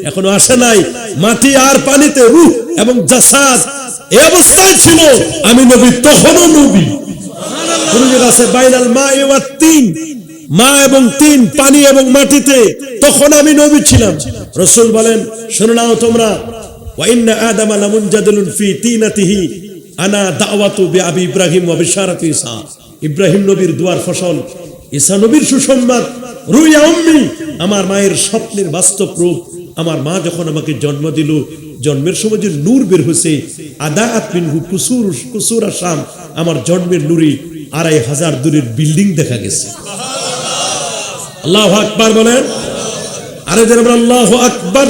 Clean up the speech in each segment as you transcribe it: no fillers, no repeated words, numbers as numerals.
এখনো আসে নাই। মাটি আর পানিতে রূহ এবং জাসাদ এই অবস্থায় ছিল, আমি নবী তখনও নবী। সুবহানাল্লাহ আছে বাইনাল মা'i ওয়াত তিন, মা এবং তিন, পানি এবং মাটিতে, তখন আমি নবী ছিলাম। রাসূল বলেন, শুনে নাও তোমরা, ওয়া ইন্না আদামা লামুনজাদিলুন ফি তিনাতিহি আনা দাওয়াতু বিআবি ইব্রাহিম ওয়া বিশারাতু ঈসা। ইব্রাহিম নবীর দুয়ার ফসল, ঈসা নবীর সুসংবাদ, রুইয়া উম্মি, আমার মায়ের স্বপ্নের বাস্তব রূপ। আমার মা যখন আমাকে জন্ম দিল, জন্মের সময় যে নূর বের হয়েছে, আদাআত মিনহু কুসুরা শাম, আমার জন্মের নূরে 2500 দূরের বিল্ডিং দেখা গেছে। আল্লাহু আকবার বলেন, আরে যারা আল্লাহু আকবার,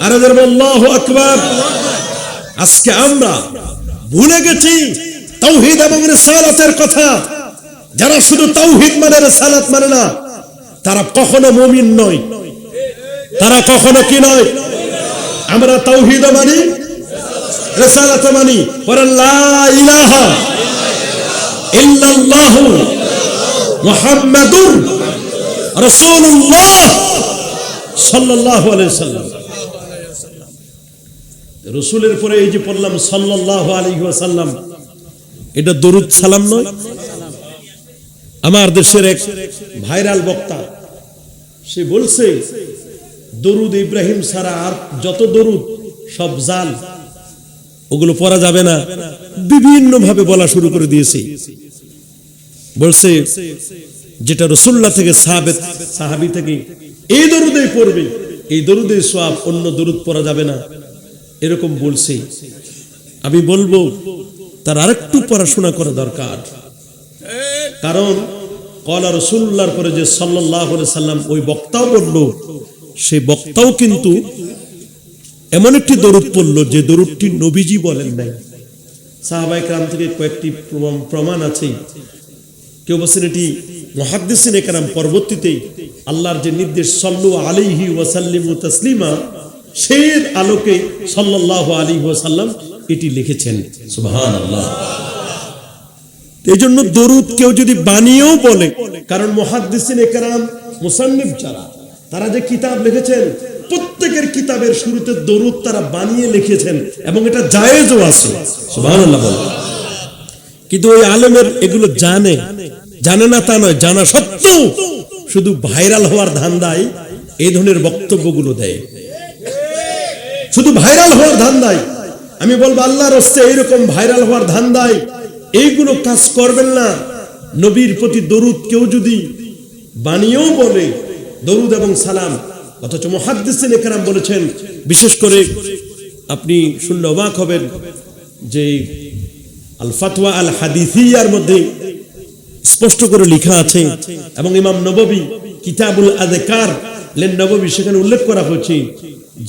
আরে যারা আল্লাহু আকবার। আজকে আমরা ভুলে গেছি তাওহীদ এবং রিসালাতের কথা। যারা শুধু তাওহীদ মানে, রিসালাত মানে না, তারা কখনো মুমিন নয়, তারা কখনো কি নয়। আমরা তাওহীদ মানি, রিসালাত মানি, পরে লা ইলাহা ইল্লাল্লাহু মুহাম্মাদুর রাসূলুল্লাহ সাল্লাল্লাহু আলাইহি ওয়াসাল্লাম। রাসূলের পরে এই যে পড়লাম সাল্লাল্লাহু আলাইহি ওয়াসাল্লাম, এটা দরুদ সালাম নয়? আমার দেশের এক ভাইরাল বক্তা, সে বলছে দরুদ ইব্রাহিম ছাড়া আর যত দরুদ সব জাল, ওগুলো পড়া যাবে না। বিভিন্ন ভাবে বলা শুরু করে দিয়েছে। বলছে যেটা রাসূলুল্লাহ থেকে সাহাবী থেকে এই দরুদেই পড়বে, এই দরুদের সওয়াব, অন্য দরুদ পড়া যাবে না, এরকম বলছে। আমি বলবো তার আরেকটু পড়াশোনা করা দরকার। কারণ ক্বালা রাসূলুল্লাহর পরে যে সাল্লাল্লাহু আলাইহি সাল্লাম ওই বক্তাও বলল, সেই বক্তাও কিন্তু এমন একটি দরুদ পড়ল যে দরুদটি নবীজি বলেন নাই। সাহাবায়ে কেরাম থেকে কয়েকটি প্রমাণ আছে। কেউ বলেন এটি মুহাদ্দিসিনে কেরাম পরবর্তীতে আল্লাহর যে নির্দেশ সাল্লু আলাইহি ওয়া সাল্লিমু তাসলিমা, সেই আলোকে সাল্লাল্লাহু আলাইহি ওয়াসাল্লাম এটি লিখেছেন। সুবহানাল্লাহ। এইজন্য দরুদ কেউ যদি বানিয়েও বলে, কারণ মুহাদ্দিসিনে কেরাম, মুসান্নিফ যারা, তারা যে কিতাব লিখেছেন, প্রত্যেকের কিতাবের শুরুতে দরুদ তারা বানিয়ে লিখেছেন এবং এটা জায়েজও আছে। সুবহানাল্লাহ। কিন্তু ওই আলেমের এগুলো জানে না তা নয়, জানা সত্ত্বেও শুধু ভাইরাল হওয়ার ধান্দায় এই ধরনের বক্তব্যগুলো দেয়, শুধু ভাইরাল হওয়ার ধান্দায়। আমি বলবো আল্লাহর রাস্তে এইরকম ভাইরাল হওয়ার ধান্দায় এইগুলো কাজ করবেন না। নবীর প্রতি দরুদ কেউ যদি বানিয়েও বলে, দরুদ এবং সালাম, অথচ মুহাদ্দিসিনে কেরাম বলেছেন, বিশেষ করে আপনি শুনলে অবাক হবেন যে আল ফাতওয়া আল হাদিসিয়ার মধ্যে স্পষ্ট করে লেখা আছে, এবং ইমাম নববী কিতাবুল আযকার লেন নববী, সেখানে উল্লেখ করা হয়েছে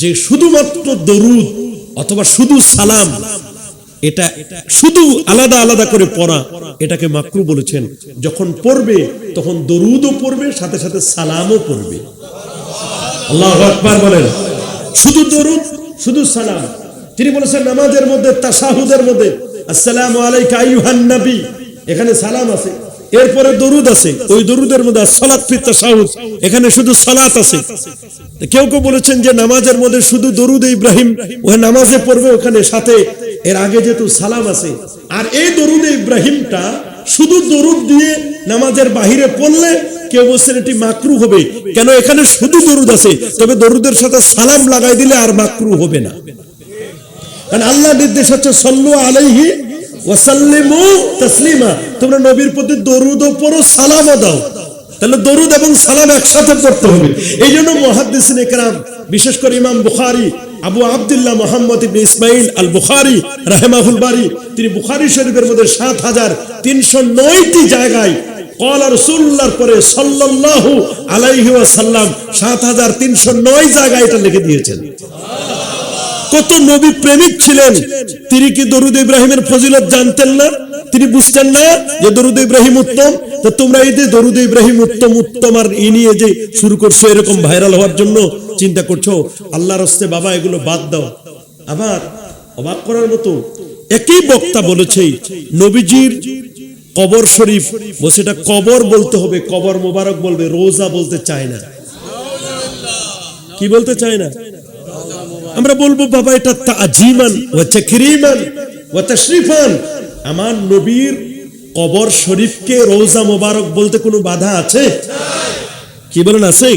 যে শুধুমাত্র দরুদ অথবা শুধু সালাম, এটা শুধু আলাদা আলাদা করে পড়া, এটাকে মাকরুহ বলেছেন। যখন পড়বে তখন দরুদও পড়বে, সাথে সাথে সালামও পড়বে। আল্লাহু আকবার বলেন। শুধু দরুদ, শুধু সালাম। তিনি বলেছেন নামাজের মধ্যে, তাশাহুদের মধ্যে আসসালামু আলাইকা আইয়ুহান নবী, এখানে সালাম আছে, এরপরে দরুদ আছে, ওই দরুদের মধ্যে সালাত ফি তাশাহুদ, এখানে শুধু সালাত আছে। কেউ কেউ বলেছেন যে নামাজের মধ্যে শুধু দরুদ ইব্রাহিম, ওই নামাজে পড়বে, ওখানে সাথে এর আগে যেহেতু সালাম আছে। আর এই দরুদ ইব্রাহিমটা শুধু দরুদ দিয়ে নামাজের বাহিরে পড়লে কেউ বলছেন এটি মাকরুহ হবে। কেন? এখানে শুধু দরুদ আছে, তবে দরুদের সাথে সালাম লাগাই দিলে আর মাকরুহ হবে না। কারণ আল্লাহ নির্দেশ হচ্ছে সাল্লু আলাইহি ওয়া সাল্লিমু তাসলিমা, তোমরা নবীর প্রতি দরুদও পড়ো, সালামও দাও। তাহলে দরুদ এবং সালাম একসাথে পড়তে হবে। এই জন্য মুহাদ্দিসিনে কেরাম, বিশেষ করে ইমাম বুখারী আবু আব্দুল্লাহ মুহাম্মদ ইবনে ইসমাঈল আল বুখারী রাহিমাহুল বারী, তিনি বুখারী শরীফের মধ্যে 7309টি জায়গায় ক্বালা রাসূলুল্লাহর পরে সাল্লাল্লাহু আলাইহি ওয়াসাল্লাম 7309 জায়গায় এটা লিখে দিয়েছেন। কত নবী প্রেমিক ছিলেন, তিনি কি দরুদ ইব্রাহিমের ফজিলত জানতেন না? তিনি বুঝতেন না যে দরুদ ইব্রাহিম উত্তম? তো তোমরা এই যে দরুদ ইব্রাহিম উত্তম উত্তম আর এই নিয়ে যে শুরু করছো এরকম ভাইরাল হওয়ার জন্য চিন্তা করছো, আল্লাহর রাস্তে বাবা এগুলো বাদ দাও। আবার অবাক করার মতো একই বক্তা বলেছে নবীজির কবর শরীফ, বলছে এটা কবর বলতে হবে, কবর মোবারক বলবে, রোজা বলতে চায় না। কি বলতে চায় না। আমরা বলবো বাবা এটা তাজিমান ওয়া তাকরিমান ওয়া তাশরিফান। আমার নবীর কবর শরীফকে রওজা মোবারক বলতে কোনো বাধা আছে? কি বলেন আছে?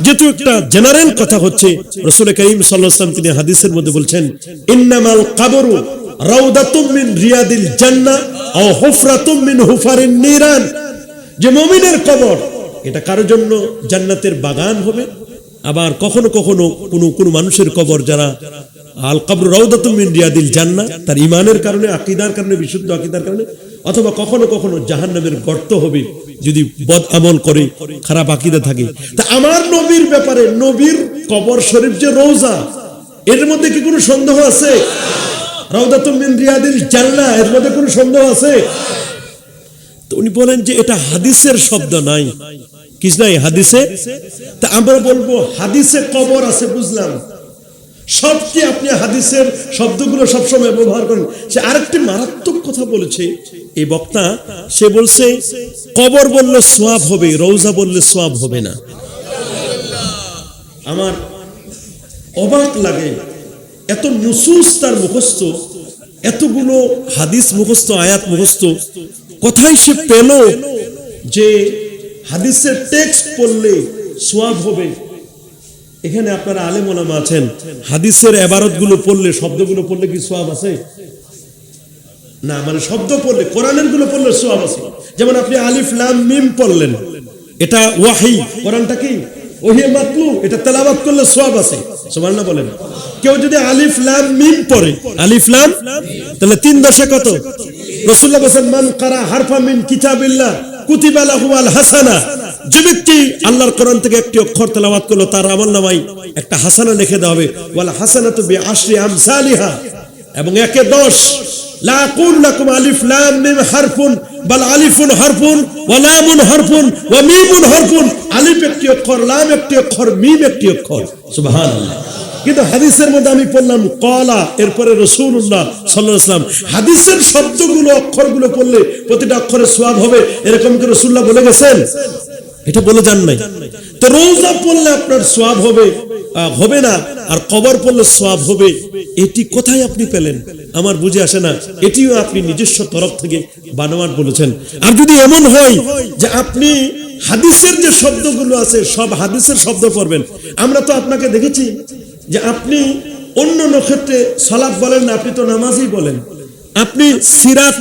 যেহেতু একটা জেনারেল কথা হচ্ছে, রাসূল করিম সাল্লাল্লাহু আলাইহি ওয়াসাল্লাম তিনি হাদিসের মধ্যে বলছেন ইন্নামাল কবরু রাউদাতুম মিন রিয়াদিল জান্নাহ আও হুফরাতুম মিন হুফারিন নিরান। যে মুমিনের কবর এটা কারোর জন্য জান্নাতের বাগান হবে, আবার কখনো কখনো কোনো মানুষের কবর যারা আল কবর রাউদাতুম মিন রিয়াদিল জান্নাহ তার ঈমানের কারণে, আকীদার কারণে, বিশুদ্ধ আকীদার কারণে, অথবা কখনো কখনো জাহান্নামের গর্ত হবে যদি বদ আমল করে, খারাপ আকীদা থাকে। তা আমার নবীর ব্যাপারে নবীর কবর শরীফ যে রওজা, এর মধ্যে কি কোনো সন্দেহ আছে? রাউদাতুম মিন রিয়াদিল জান্নাহ, এর মধ্যে কোনো সন্দেহ আছে? তো উনি বলেন যে এটা হাদিসের শব্দ নাই। কি নাই হাদিসে? তা আমরা বলবো হাদিসে কবর আছে বুঝলাম, সবটি আপনি হাদিসের শব্দগুলো সবসময় ব্যবহার করেন। সে আরেকটি মারাত্মক কথা বলেছে এই বক্তা, সে বলছে কবর বললে সওয়াব হবে, রওজা বললে সওয়াব হবে না। আমার অবাক লাগে, এত নুসুস তার মুখস্থ, এতগুলো হাদিস মুখস্থ, আয়াত মুখস্থ, কোথায় সে পেল যে হাদিসের টেক্সট পড়লে সওয়াব হবে? এখানে আপনারা আলেম ওলামা আছেন, হাদিসের ইবারতগুলো পড়লে, শব্দগুলো পড়লে কি সওয়াব আছে? না, মানে শব্দ পড়লে, কোরআনের গুলো পড়লে সওয়াব আছে। যেমন আপনি আলিফ লাম মিম পড়লেন, এটা ওয়াহি, কোরআনটা কি ওহি মাতলু, এটা তেলাওয়াত করলে সওয়াব আছে। সুবহানাল্লাহ বলেন। কেউ যদি আলিফ লাম মিম পড়ে, আলিফ লাম, তাহলে 3 দশে কত? রাসূলুল্লাহ বলেন মান কারা হারফা মিন কিতাবিল্লাহ কুতিবা লাহু আল হাসানা। যে ব্যক্তি আল্লাহর কোরআন থেকে একটি অক্ষর তেলাওয়াত করলো তার আমলনামায় একটা হাসানা লিখে দেওয়া হবে। ওয়াল হাসানাতু বিআশরি আমসালিহা, এবং 1 এ 10। লা আকুল লাকুম আলিফ লাম মিম হারফুন বাল আলিফুন হারফুন ওয়া লামুন হারফুন ওয়া মিমুন হারফুন। আলিফ একটি অক্ষর, লাম একটি অক্ষর, মিম একটি অক্ষর। সুবহানাল্লাহ। কিন্তু হাদিসের মধ্যে আমি পড়লাম কলা, এরপরে রাসূলুল্লাহ সাল্লাল্লাহু আলাইহি ওয়াসাল্লাম। হাদিসের শব্দগুলো, অক্ষরগুলো পড়লে প্রতিটা অক্ষরে সওয়াব হবে, এরকম কি রাসূলুল্লাহ বলে গেছেন? এটা বলে যান নাই। তো রওজা পড়লে আপনার সওয়াব হবে হবে না, আর কবর পড়লে সওয়াব হবে, এটি কোথায় আপনি পেলেন? আমার বুঝে আসে না। এটিও আপনি নিজস্ব তরফ থেকে বানোয়াট বলেছেন। আর যদি এমন হয় যে আপনি হাদিসের যে শব্দগুলো আছে সব হাদিসের শব্দ পড়বেন, আমরা তো আপনাকে দেখেছি যে আপনি অন্য ক্ষেত্রে সালাত বলেন না, আপনি তো নামাজই বলেন। আপনি সিরাত,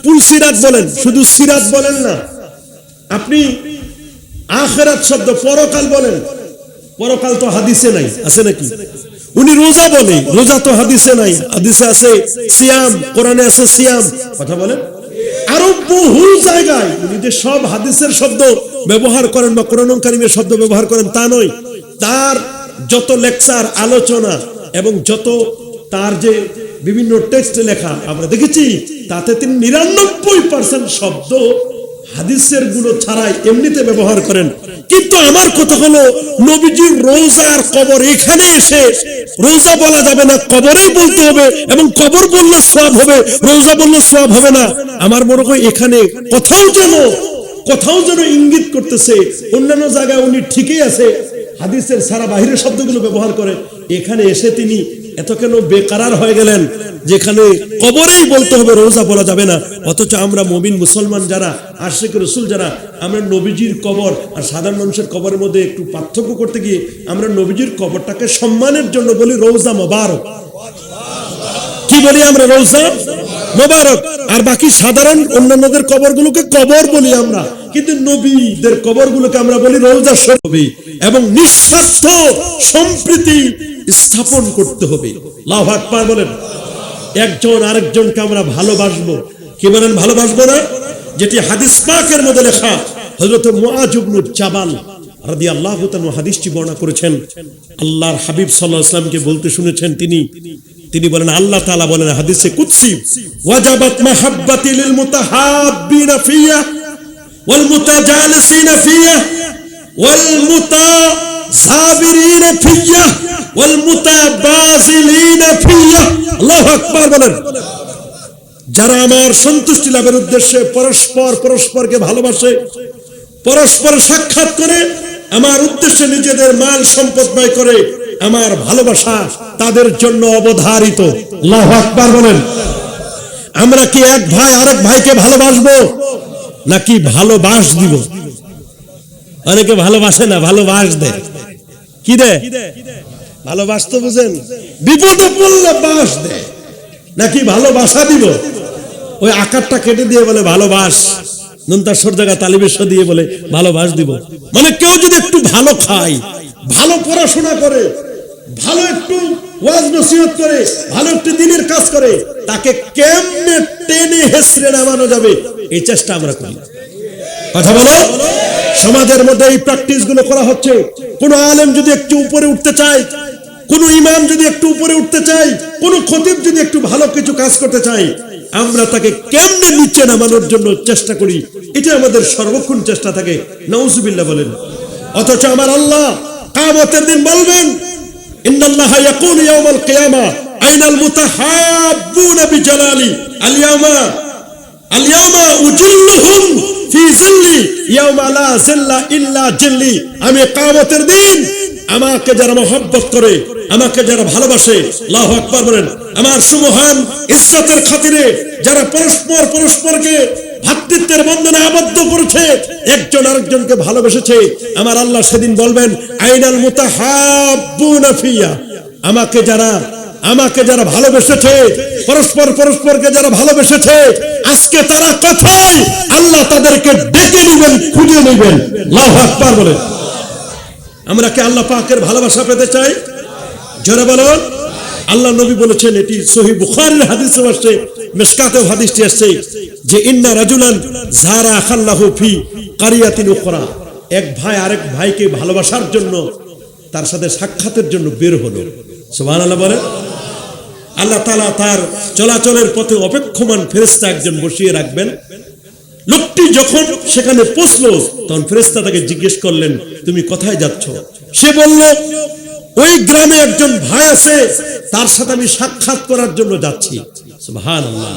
পুল সিরাত বলেন, শুধু সিরাত বলেন না। আপনি আখিরাত শব্দ, পরকাল বলেন, পরকাল তো হাদিসে নাই, আছে নাকি? উনি রোজা বলে, রোজা তো হাদিসে নাই, হাদিসে আছে সিয়াম, কোরআনে আছে সিয়াম। কথা বলেন। আরো বহু জায়গায় উনি যে সব হাদিসের শব্দ ব্যবহার করেন বা কোরআন কারীমের শব্দ ব্যবহার করেন তা নয়। তার যত লেকচার, আলোচনা এবং যত তার যে বিভিন্ন টেক্সট লেখা আমরা দেখেছি, তাতে তিনি 99% শব্দ হাদিসের গুলো ছাড়াই এমনিতে ব্যবহার করেন। কিন্তু আমার কথা হলো নবীজির রওজা আর কবর, এখানে এসে রওজা বলা যাবে না, কবরেই বলতে হবে, এবং কবর বললে সওয়াব হবে, রওজা বললে সওয়াব হবে না। আমার মনে হয় এখানে কোথাও যেন ইঙ্গিত করতেছে। অন্যান্য জায়গায় উনি ঠিকই আছে, হাদিসের সারা বাহিরের শব্দগুলো ব্যবহার করে, এখানে এসে তিনি এত কেন বেকারার হয়ে গেলেন যেখানে কবরেই বলতে হবে, রওজা বলা যাবে না? অথচ আমরা মুমিন মুসলমান যারা, আশিক রাসূল যারা, আমরা নবীজির কবর আর সাধারণ মানুষের কবরের মধ্যে একটু পার্থক্য করতে গিয়ে আমরা নবীজির কবরটাকে সম্মানের জন্য বলি রওজা মোবারক। কি বলি আমরা? রওজা মোবারক। আর বাকি সাধারণ অন্যান্যদের কবরগুলোকে কবর বলি আমরা, কিন্তু নবীদের কবরগুলোকে আমরা বলি রওজা শরীফ। এবং নিঃস্বার্থ সম্প্রীতি স্থাপন করতে হবে। আল্লাহু আকবার বলেন। একজন আরেকজনকে আমরা ভালোবাসবো। কি বলেন? ভালোবাসবো না? যেটি হাদিস পাকের মধ্যে লেখা। হযরত মুআয ইবনে জাবাল রাদিয়াল্লাহু তাআলা হাদিসটি বর্ণনা করেছেন। আল্লাহর হাবিব সাল্লাল্লাহু আলাইহি ওয়াসাল্লামকে বলতে শুনেছেন তিনি বলেন, আল্লাহ তাআলা বলেন হাদিসে কুদসি, ওয়াজাবাত মাহাব্বাতি লিল মুতাহাব্বিনা ফিয়া ওয়াল মুতাজালিসিনা ফিয়া ওয়াল মুতাসাবিরিনা ফিয়া ওয়াল মুতাবাযিলিনা ফিয়া। আল্লাহু আকবার বলেন। যারা আমার সন্তুষ্টি লাভের উদ্দেশ্যে পরস্পরকে ভালোবাসে, পরস্পর সাক্ষাৎ করে আমার উদ্দেশ্যে নিজেদের মাল সম্পদ ব্যয় করে, আমার ভালোবাসা তাদের জন্য অবধারিত। আল্লাহু আকবার বলেন। আমরা কি এক ভাই আরেক ভাইকে ভালোবাসবো নাকি ভালোবাস দিব? অনেকে ভালোবাসে না, ভালোবাস দেয়। কি দেয়? ভালোবাসতে বুঝেন, বিপদে পড়লে বাস দেয়। নাকি ভালোবাসা দিব? ওই আকারটা কেটে দিয়ে বলে ভালোবাস, নুনতার সর জায়গা তালিবেশ দিয়ে বলে ভালোবাস দিব। মানে কেউ যদি একটু ভালো খায়, ভালো পড়াশোনা করে, ভালো একটু ওয়াজ নসিহত করে, ভালো একটু দিনের কাজ করে, তাকে কেমনে টেনে হেসড়ে নামানো যাবে এই চেষ্টা আমরা করি। কথা বলো। সমাজের মধ্যে এই প্র্যাকটিস গুলো করা হচ্ছে। কোন আলেম যদি একটু উপরে উঠতে চায়, কোন ইমাম যদি একটু উপরে উঠতে চায়, কোন খতিব যদি একটু ভালো কিছু কাজ করতে চায়, আমরা তাকে কেমনে নিচে নামানোর জন্য চেষ্টা করি। এটা আমাদের সর্বক্ষণ চেষ্টা থাকে। নাউজুবিল্লাহ বলেন। অথচ আমার আল্লাহ কিয়ামতের দিন বলবেন, ইন্নাল্লাহা ইয়াকুলু ইয়াওমাল কিয়ামা আইনাল মুতাহাব্বুনা বিজালালি আল-ইয়াওমা উজিল্লুহুম ফি জিল্লি ইয়াওমা লা জিল্লা ইল্লা জিল্লি। আমি কিয়ামতের দিন আমাকে যারা মহব্বত করে, আমাকে যারা ভালোবাসে, আল্লাহু আকবার বলেন, আমার সুমহান ইজ্জতের খাতিরে যারা পরস্পরকে ভাতৃত্বের বন্ধনে আবদ্ধ করেছে, একজন আরেকজনকে ভালোবেসেছে, আমার আল্লাহ সেদিন বলবেন, আইনাল মুতাহাব্বুনা ফিয়া। আমাকে যারা ভালোবেসেছে, পরস্পরকে যারা ভালোবেসেছে, আজকে তারা কোথায়? আল্লাহ তাদেরকে ডেকে নেবেন, খুঁজে নেবেন। আল্লাহু আকবার বলেন। আমরা কি আল্লাহ পাকের ভালোবাসা পেতে চাই? জোরে বলুন। আল্লাহ নবী বলেছেন, এটি সহিহ বুখারীর হাদিসে আসছে, মিশকাতেও হাদিসটি আসছে, যে ইন্না রাজুলান যারা আখাল্লাহু ফি কারিয়াতিন উখরা। এক ভাই আরেক ভাইকে ভালোবাসার জন্য তার সাথে সাক্ষাতের জন্য বের হলো। সুবহানাল্লাহ বলেন। আল্লাহ তাআলা তার চলাচলের পথে অপেক্ষমান ফেরেশতা একজন বসিয়ে রাখবেন। লোকটি যখন সেখানে পৌঁছলো, তখন ফেরেশতা তাকে জিজ্ঞেস করলেন, তুমি কোথায় যাচ্ছ? সে বলল, ওই গ্রামে একজন ভাই আছে, তার সাথে আমি সাক্ষাৎ করার জন্য যাচ্ছি। সুবহানাল্লাহ।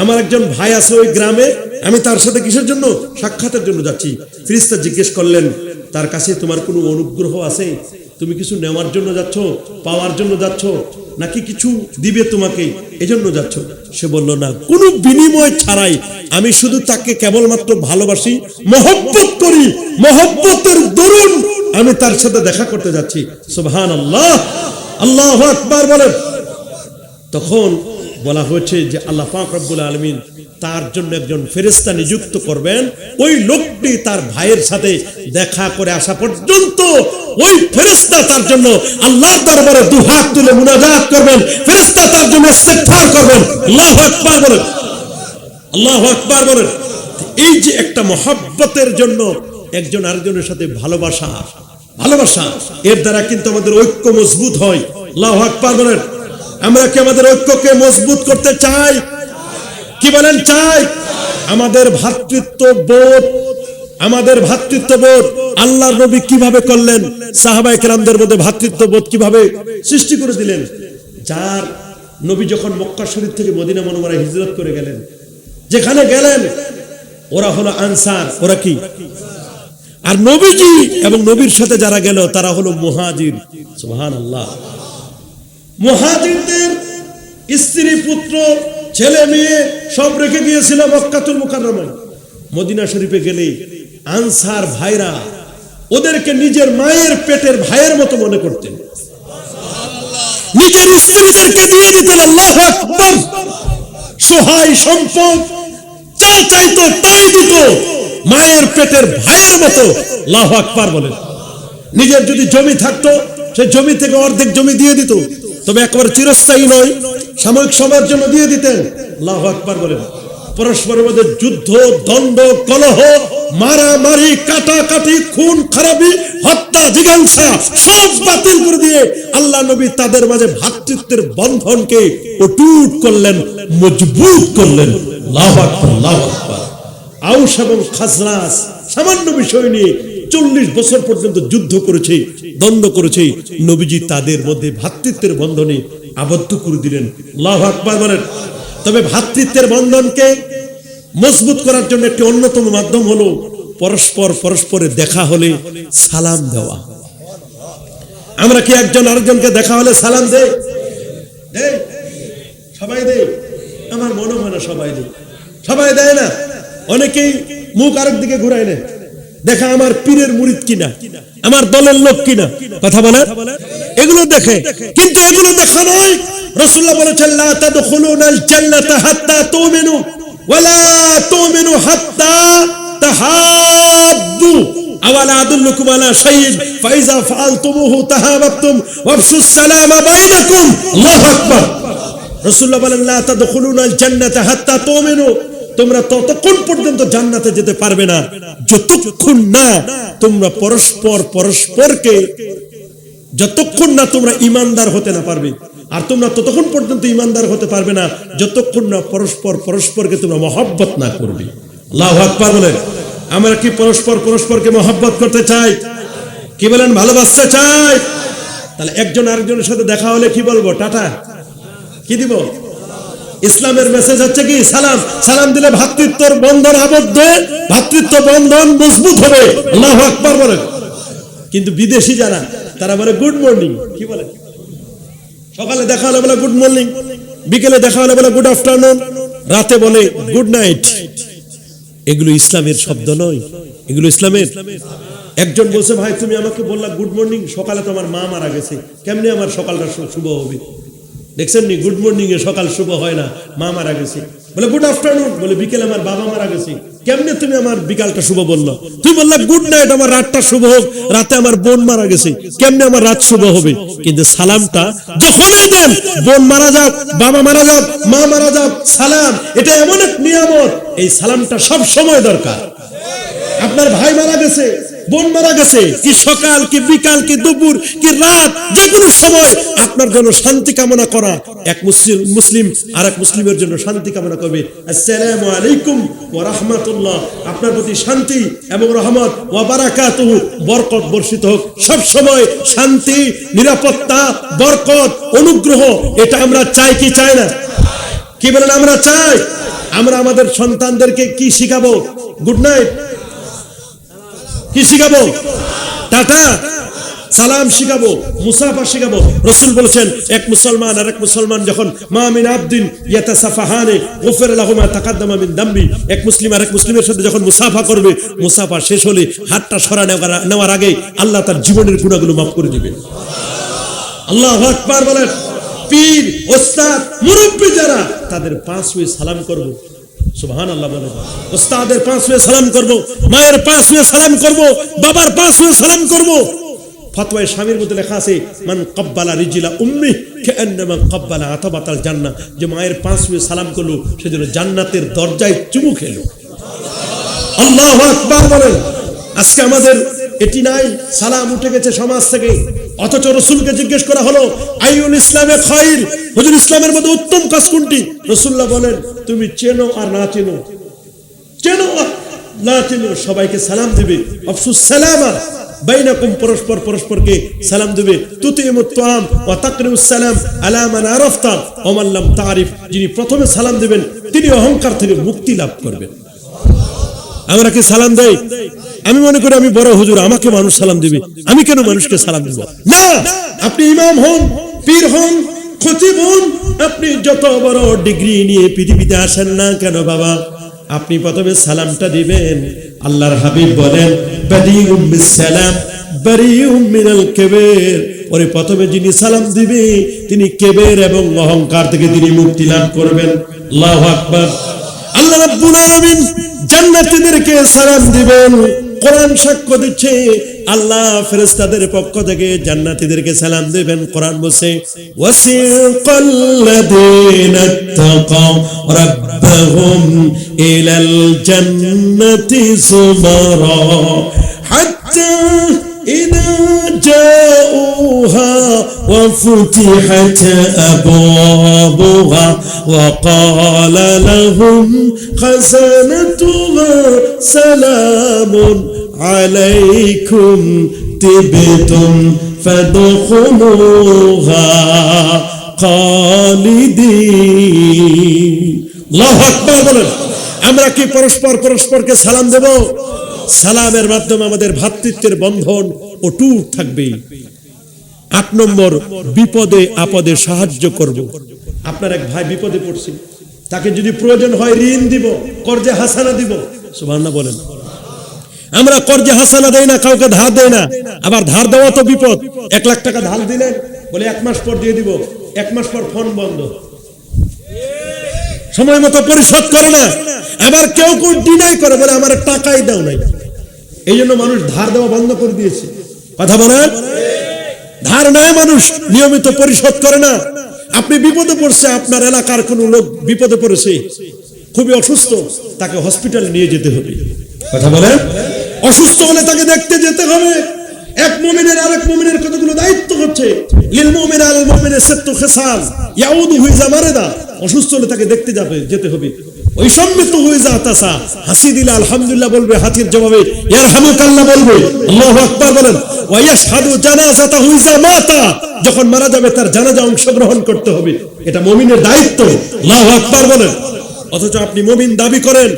আমার একজন ভাই আছে ওই গ্রামে, আমি তার সাথে কিসের জন্য? সাক্ষাতের জন্য যাচ্ছি। ফেরেশতা জিজ্ঞেস করলেন, তার কাছে তোমার কোনো অনুগ্রহ আছে? তুমি কিছু নেওয়ার জন্য যাচ্ছ, পাওয়ার জন্য যাচ্ছ, নাকি কিছু দিবে তোমাকে এজন্য যাচ্ছ? সে বলল, না, কোনো বিনিময় ছাড়াই আমি শুধু তাকে কেবলমাত্র ভালোবাসি, মহব্বত করি, মহব্বতের দরুন আমি তার সাথে দেখা করতে যাচ্ছি। সুবহানাল্লাহ। আল্লাহু আকবার বলেন। তখন বলা হয়েছে যে আল্লাহ পাক রব্বুল আলামিন তার জন্য একজন ফেরেশতা নিযুক্ত করবেন। ওই লোকটি তার ভাইয়ের সাথে দেখা করে আসা পর্যন্ত ওই ফেরেশতা তার জন্য আল্লাহর দরবারে দুহাত তুলে মুনাজাত করবেন, ফেরেশতা তার জন্য ইস্তিগফার করবেন। আল্লাহু আকবার বলেন। আল্লাহু আকবার বলেন। এই যে একটা মহব্বতের জন্য একজন আরেকজনের সাথে ভালোবাসা, এর দ্বারা কিন্তু আমাদের ঐক্য মজবুত হয়। আল্লাহু আকবার বলেন। আমরা কি আমাদের ঐক্যকে মজবুত করতে চাই? কি বলেন, চাই? আমাদের ভ্রাতৃত্ববোধ আল্লাহর নবী কিভাবে করলেন, সাহাবায়ে কেরামদের মধ্যে ভ্রাতৃত্ববোধ কিভাবে সৃষ্টি করে দিলেন। যার নবী যখন মক্কা শরীফ থেকে মদিনা মুনাওয়ারায় হিজরত করে গেলেন, যেখানে গেলেন ওরা হলো আনসার, ওরা কি? আর নবীজি এবং নবীর সাথে যারা গেল তারা হলো মুহাজির। সুবহানাল্লাহ। মুহাজিরদের স্ত্রী পুত্র ছেলে মেয়ে সব রেখে গিয়েছিল মক্কাতুল মুকাররমায়। মদিনা শরীফে গেলে আনসার ভাইরা ওদেরকে নিজের মায়ের পেটের ভাইয়ের মতো মনে করতেন, নিজের স্ত্রীদেরকে দিয়ে দিতেন। আল্লাহু আকবার। সহায় সম্পদ যা চাইতো তাই দিত, মায়ের পেটের ভাইয়ের মতো। আল্লাহু আকবার বলেন। নিজের যদি জমি থাকতো, সে জমি থেকে অর্ধেক জমি দিয়ে দিত, তবে একবার চিরস্থায়ী নয়, সাময়িক সময়ের জন্য দিয়ে দিতেন। আল্লাহু আকবার বলেন। পরস্পরের মধ্যে যুদ্ধ, দ্বন্দ্ব, কলহ, মারামারি, কাটাকাটি, খুন খারাপি, হত্যা, জিজ্ঞাসা সব বাতিল করে দিয়ে আল্লাহ নবী তাদের মাঝে ভ্রাতৃত্বের বন্ধনকে অটুট করলেন, মজবুত করলেন। আল্লাহু আকবার, আল্লাহু আকবার। আউস এবং খাজরাজ সামান্য বিষয় নিয়ে 40 বছর পর্যন্ত যুদ্ধ করেছে, দ্বন্দ্ব করেছে। নবীজি তাদের মধ্যে ভ্রাতৃত্বের বন্ধনে আবদ্ধ করে দিলেন। আল্লাহু আকবার বলেন। তবে ভ্রাতৃত্বের বন্ধনকে মজবুত করার জন্য একটি অন্যতম মাধ্যম হলো পরস্পর পরস্পরে দেখা হলে সালাম দেওয়া। আমরা কি একজন আরেকজনকে দেখা হলে সালাম দেই? সবাই দেয়? আমার মনে হয় না সবাই দেয়। সবাই দেয় না। অনেকেই মুখ আরেক দিকে ঘুরাই নেয়, দেখা আমার পীরের মুরিদ কিনা, আমার দলের লোক কিনা, কথা বলে এগুলো দেখে। কিন্তু এগুলো দেখা নয়। রাসূলুল্লাহ বলেছেন, লা তাদখুলুনাল জান্নাতা হাত্তা তুমিনু ওয়ালা তুমিনু হাত্তা তাহাব্বু আওয়ালা আদুল্লুকুম আলা শাইইন ফাইজা ফাআলতুমুহু তাহাবাবতুম ওয়াফশুস সালামা বাইনাকুম। আল্লাহু আকবার। রাসূলুল্লাহ বলেন, লা তাদখুলুনাল জান্নাতা হাত্তা তুমিনু, তোমরা ততক্ষণ পর্যন্ত জান্নাতে যেতে পারবে না যতক্ষণ না তোমরা পরস্পর পরস্পরকে, যতক্ষণ না তোমরা ঈমানদার হতে না পারবে। আর তোমরা ততক্ষণ পর্যন্ত ঈমানদার হতে পারবে না যতক্ষণ না পরস্পর পরস্পরকে তোমরা মহব্বত না করবে। আল্লাহু আকবার বলেন। আমরা কি পরস্পর পরস্পরকে মহব্বত করতে চাই? কি বলেন? ভালোবাসতে চাই? তাহলে একজন আরেকজনের সাথে দেখা হলে কি বলবো? টাটা। কি দিব? ইসলামের মেসেজ হচ্ছে কি? সালাম। সালাম দিলে ভ্রাতৃত্বের বন্ধন আবদ্ধ, ভ্রাতৃত্ব বন্ধন মজবুত হবে। আল্লাহু আকবার বলেন। কিন্তু বিদেশি যারা, তারা বলে গুড মর্নিং। কি বলে? সকালে দেখা হলে বলে গুড মর্নিং, বিকেলে দেখা হলে বলে গুড আফটারনুন, রাতে বলে গুড নাইট। এগুলো ইসলামের শব্দ নয়, এগুলো ইসলামের। একজন বলছে, ভাই তুমি আমাকে বললা গুড মর্নিং, সকালে তো আমার মা মারা গেছে, কেমনে আমার সকালটা শুভ হবে? দেখছেন নি, গুড মর্নিং এ সকাল শুভ হয় না, মা মারা গেছে। বলে গুড আফটারনুন, বলে বিকেলে আমার বাবা মারা গেছে, কেমনে তুমি আমার বিকালটা শুভ বললো? তুই বললা গুড নাইট, আমার রাতটা শুভ হোক, রাতে আমার বোন মারা গেছে, কেমনে আমার রাত শুভ হবে? কিন্তু সালামটা যখনই দেন, বোন মারা যাক, বাবা মারা যাক, মা মারা যাক, সালাম এটা এমন এক নিয়ামত, এই সালামটা সব সময় দরকার। আপনার ভাই মারা গেছে, বোন মারা গেছে, কি সকাল কি বিকাল কি দুপুর কি রাত, যে কোনো সময় আপনার জন্য শান্তি কামনা করা। এক মুসলিম আর এক মুসলিমের জন্য শান্তি কামনা করবে, আসসালামু আলাইকুম ওয়া রাহমাতুল্লাহ, আপনার প্রতি শান্তি এবং রহমত ওয়া বারাকাতুহু, বরকত বর্ষিত হোক। সব সময় শান্তি, নিরাপত্তা, বরকত, অনুগ্রহ, এটা আমরা চাই কি চাই না? কি বলেন? আমরা চাই। আমরা আমাদের সন্তানদেরকে কি শিখাবো? Good night. কি শিখাবো? টাটা, সালাম শিখাবো, মুসাফা শিখাবো। রাসূল বলেছেন, এক মুসলমান আর এক মুসলমান যখন মা মিন আবদিন ইয়াতাসাফাহানে গুফির লাহু মা তাকাদ্দামা মিন দামবি, এক মুসলিম আর এক মুসলিমের সাথে যখন মুসাফা করবে, মুসাফা শেষ হলে হাতটা সরা নেওয়ার আগে আল্লাহ তার জীবনের গুনাহগুলো মাফ করে দিবেন। আল্লাহু আকবার বলেন। পীর, ওস্তাদ, মুরব্বি যারা, তাদের পাঁচ ওয়ে সালাম করব। সুবহানাল্লাহ বলেন। ওস্তাদের পাঁচ ওয়ে সালাম করব, মায়ের পাঁচ ওয়ে সালাম করব, বাবার পাঁচ ওয়ে সালাম করব। ফতোয়ায়ে শামীর মধ্যে লেখা আছে, মান ক্বাব্বালা রিজলা উম্মি কাআন্নামা ক্বাব্বালা আতাবাতাল জান্নাহ, যে মায়ের পাঁচ ওয়ে সালাম করলো সেজন্য জান্নাতের দরজায় চুমু খেলো। আল্লাহু আকবার বলেন। আজকে আমাদের এটি নাই, সালাম উঠে গেছে সমাজ থেকে। অথচ রাসূলকে জিজ্ঞেস করা হলো, আইউল ইসলামে খায়র, হুজুর ইসলামের মধ্যে উত্তম কাজ কোনটি? রাসূলুল্লাহ বলেন, তুমি চেনো আর না চেনো, চেনো আর না চেনো, সবাইকে সালাম দিবে। আফসুস সালামা বাইনাকুম, পরস্পর পরস্পরকে সালাম দিবে। তুতিমুত তাআম ওয়া তাকরিমুস সালাম আলা মান আরাফতা ওয়া মান লাম তারিফ, যিনি প্রথমে সালাম দিবেন তিনি অহংকার থেকে মুক্তি লাভ করবেন। আমরা কি সালাম দেই? আমি মনে করি আমি বড় হুজুর, আমাকে মানুষ সালাম দিবে, আমি কেন মানুষকে সালাম দিব? না, আপনি ইমাম হন, পীর হন, খতিব হন, আপনি যত বড় ডিগ্রি নিয়ে পৃথিবীতে আসেন না কেন বাবা, আপনি প্রথমে সালামটা দিবেন। আল্লাহর হাবিব বলেন, বাদিউম বিসসালাম বারিউম মিনাল কিবর, ওরে প্রথমে যিনি সালাম দিবে তিনি কিবর এবং অহংকার থেকে তিনি মুক্তি লাভ করবেন। আল্লাহু আকবার। আল্লাহ রাব্বুল আলামিন জান্নাতীদেরকে সালাম দিবেন। কোরআন সাক্ষ্য দিচ্ছে, আল্লাহ ফেরেশতাদের পক্ষ থেকে জান্নাতীদেরকে সালাম দিবেন। কোরআন বলছে, ওয়াসিকাল্লাযীনা তাকাও রাব্বাহুম ইলাল জান্নাতি যুমারা হাত্তা ইযা জাউহা ওয়া ফুতিহাত আবওয়াবুহা ওয়া ক্বালা লাহুম খাযানাতুহা সালামুন আলাইকুম তিবতুম ফাদখুলুহা খালিদিন। আল্লাহু আকবার বলেন। আমরা কি পরস্পর পরস্পরকে সালাম দেব? সালামের মাধ্যমে আমাদের ভ্রাতৃত্বের বন্ধন অটুট থাকবে। 8 নম্বর, বিপদে আপদে সাহায্য করব। আপনার এক ভাই বিপদে পড়ছে, তাকে যদি প্রয়োজন হয় ঋণ দিব, কর্জে হাসানা দিব। সুবহানাল্লাহ বলেন। আমরা কর্জে হাসানা দেই না, কাউকে ধার দেই না। আবার ধার দেওয়া তো বিপদ। 1 লাখ টাকা ধার দিলেন, বলে 1 মাস পর দিয়ে দিব, 1 মাস পর ফোন বন্ধ, সময় মতো পরিশোধ করে না। আবার কেউ কেউ ডিনাই করে, বলে আমার টাকাই দাও নাই। এই জন্য মানুষ ধার দেওয়া বন্ধ করে দিয়েছে। কথা বলেন, ধার নেয় মানুষ, নিয়মিত পরিশোধ করে না। আপনি বিপদে পড়ছে, আপনার এলাকার কোন লোক বিপদে পড়েছে, খুবই অসুস্থ, তাকে হসপিটালে নিয়ে যেতে হবে। কথা বলেন, অসুস্থ হলে তাকে দেখতে যেতে হবে। এক মুমিনের আরেক মুমিনের কতগুলো দায়িত্ব হচ্ছে। লিল মুমিন আল মুমিনের সাত্তু খিসাল ইয়াউদু ইযা মারাদা। অসুস্থ হলে তাকে দেখতে যেতে হবে। ওই সম্মিত হয়ে যা তাসা, হাসি দিলে আলহামদুলিল্লাহ বলবে, হাতির জবাবে ইয়ারহামুকাল্লাহ বলবে। আল্লাহু আকবার বলেন। ওয়া ইয়াশহাদু জানাজাতাহু ইযা মাতা। যখন মারা যাবে তার জানাজা অংশগ্রহণ করতে হবে, এটা মুমিনের দায়িত্ব। আল্লাহু আকবার বলেন। অথচ আপনি মুমিন দাবি করেন,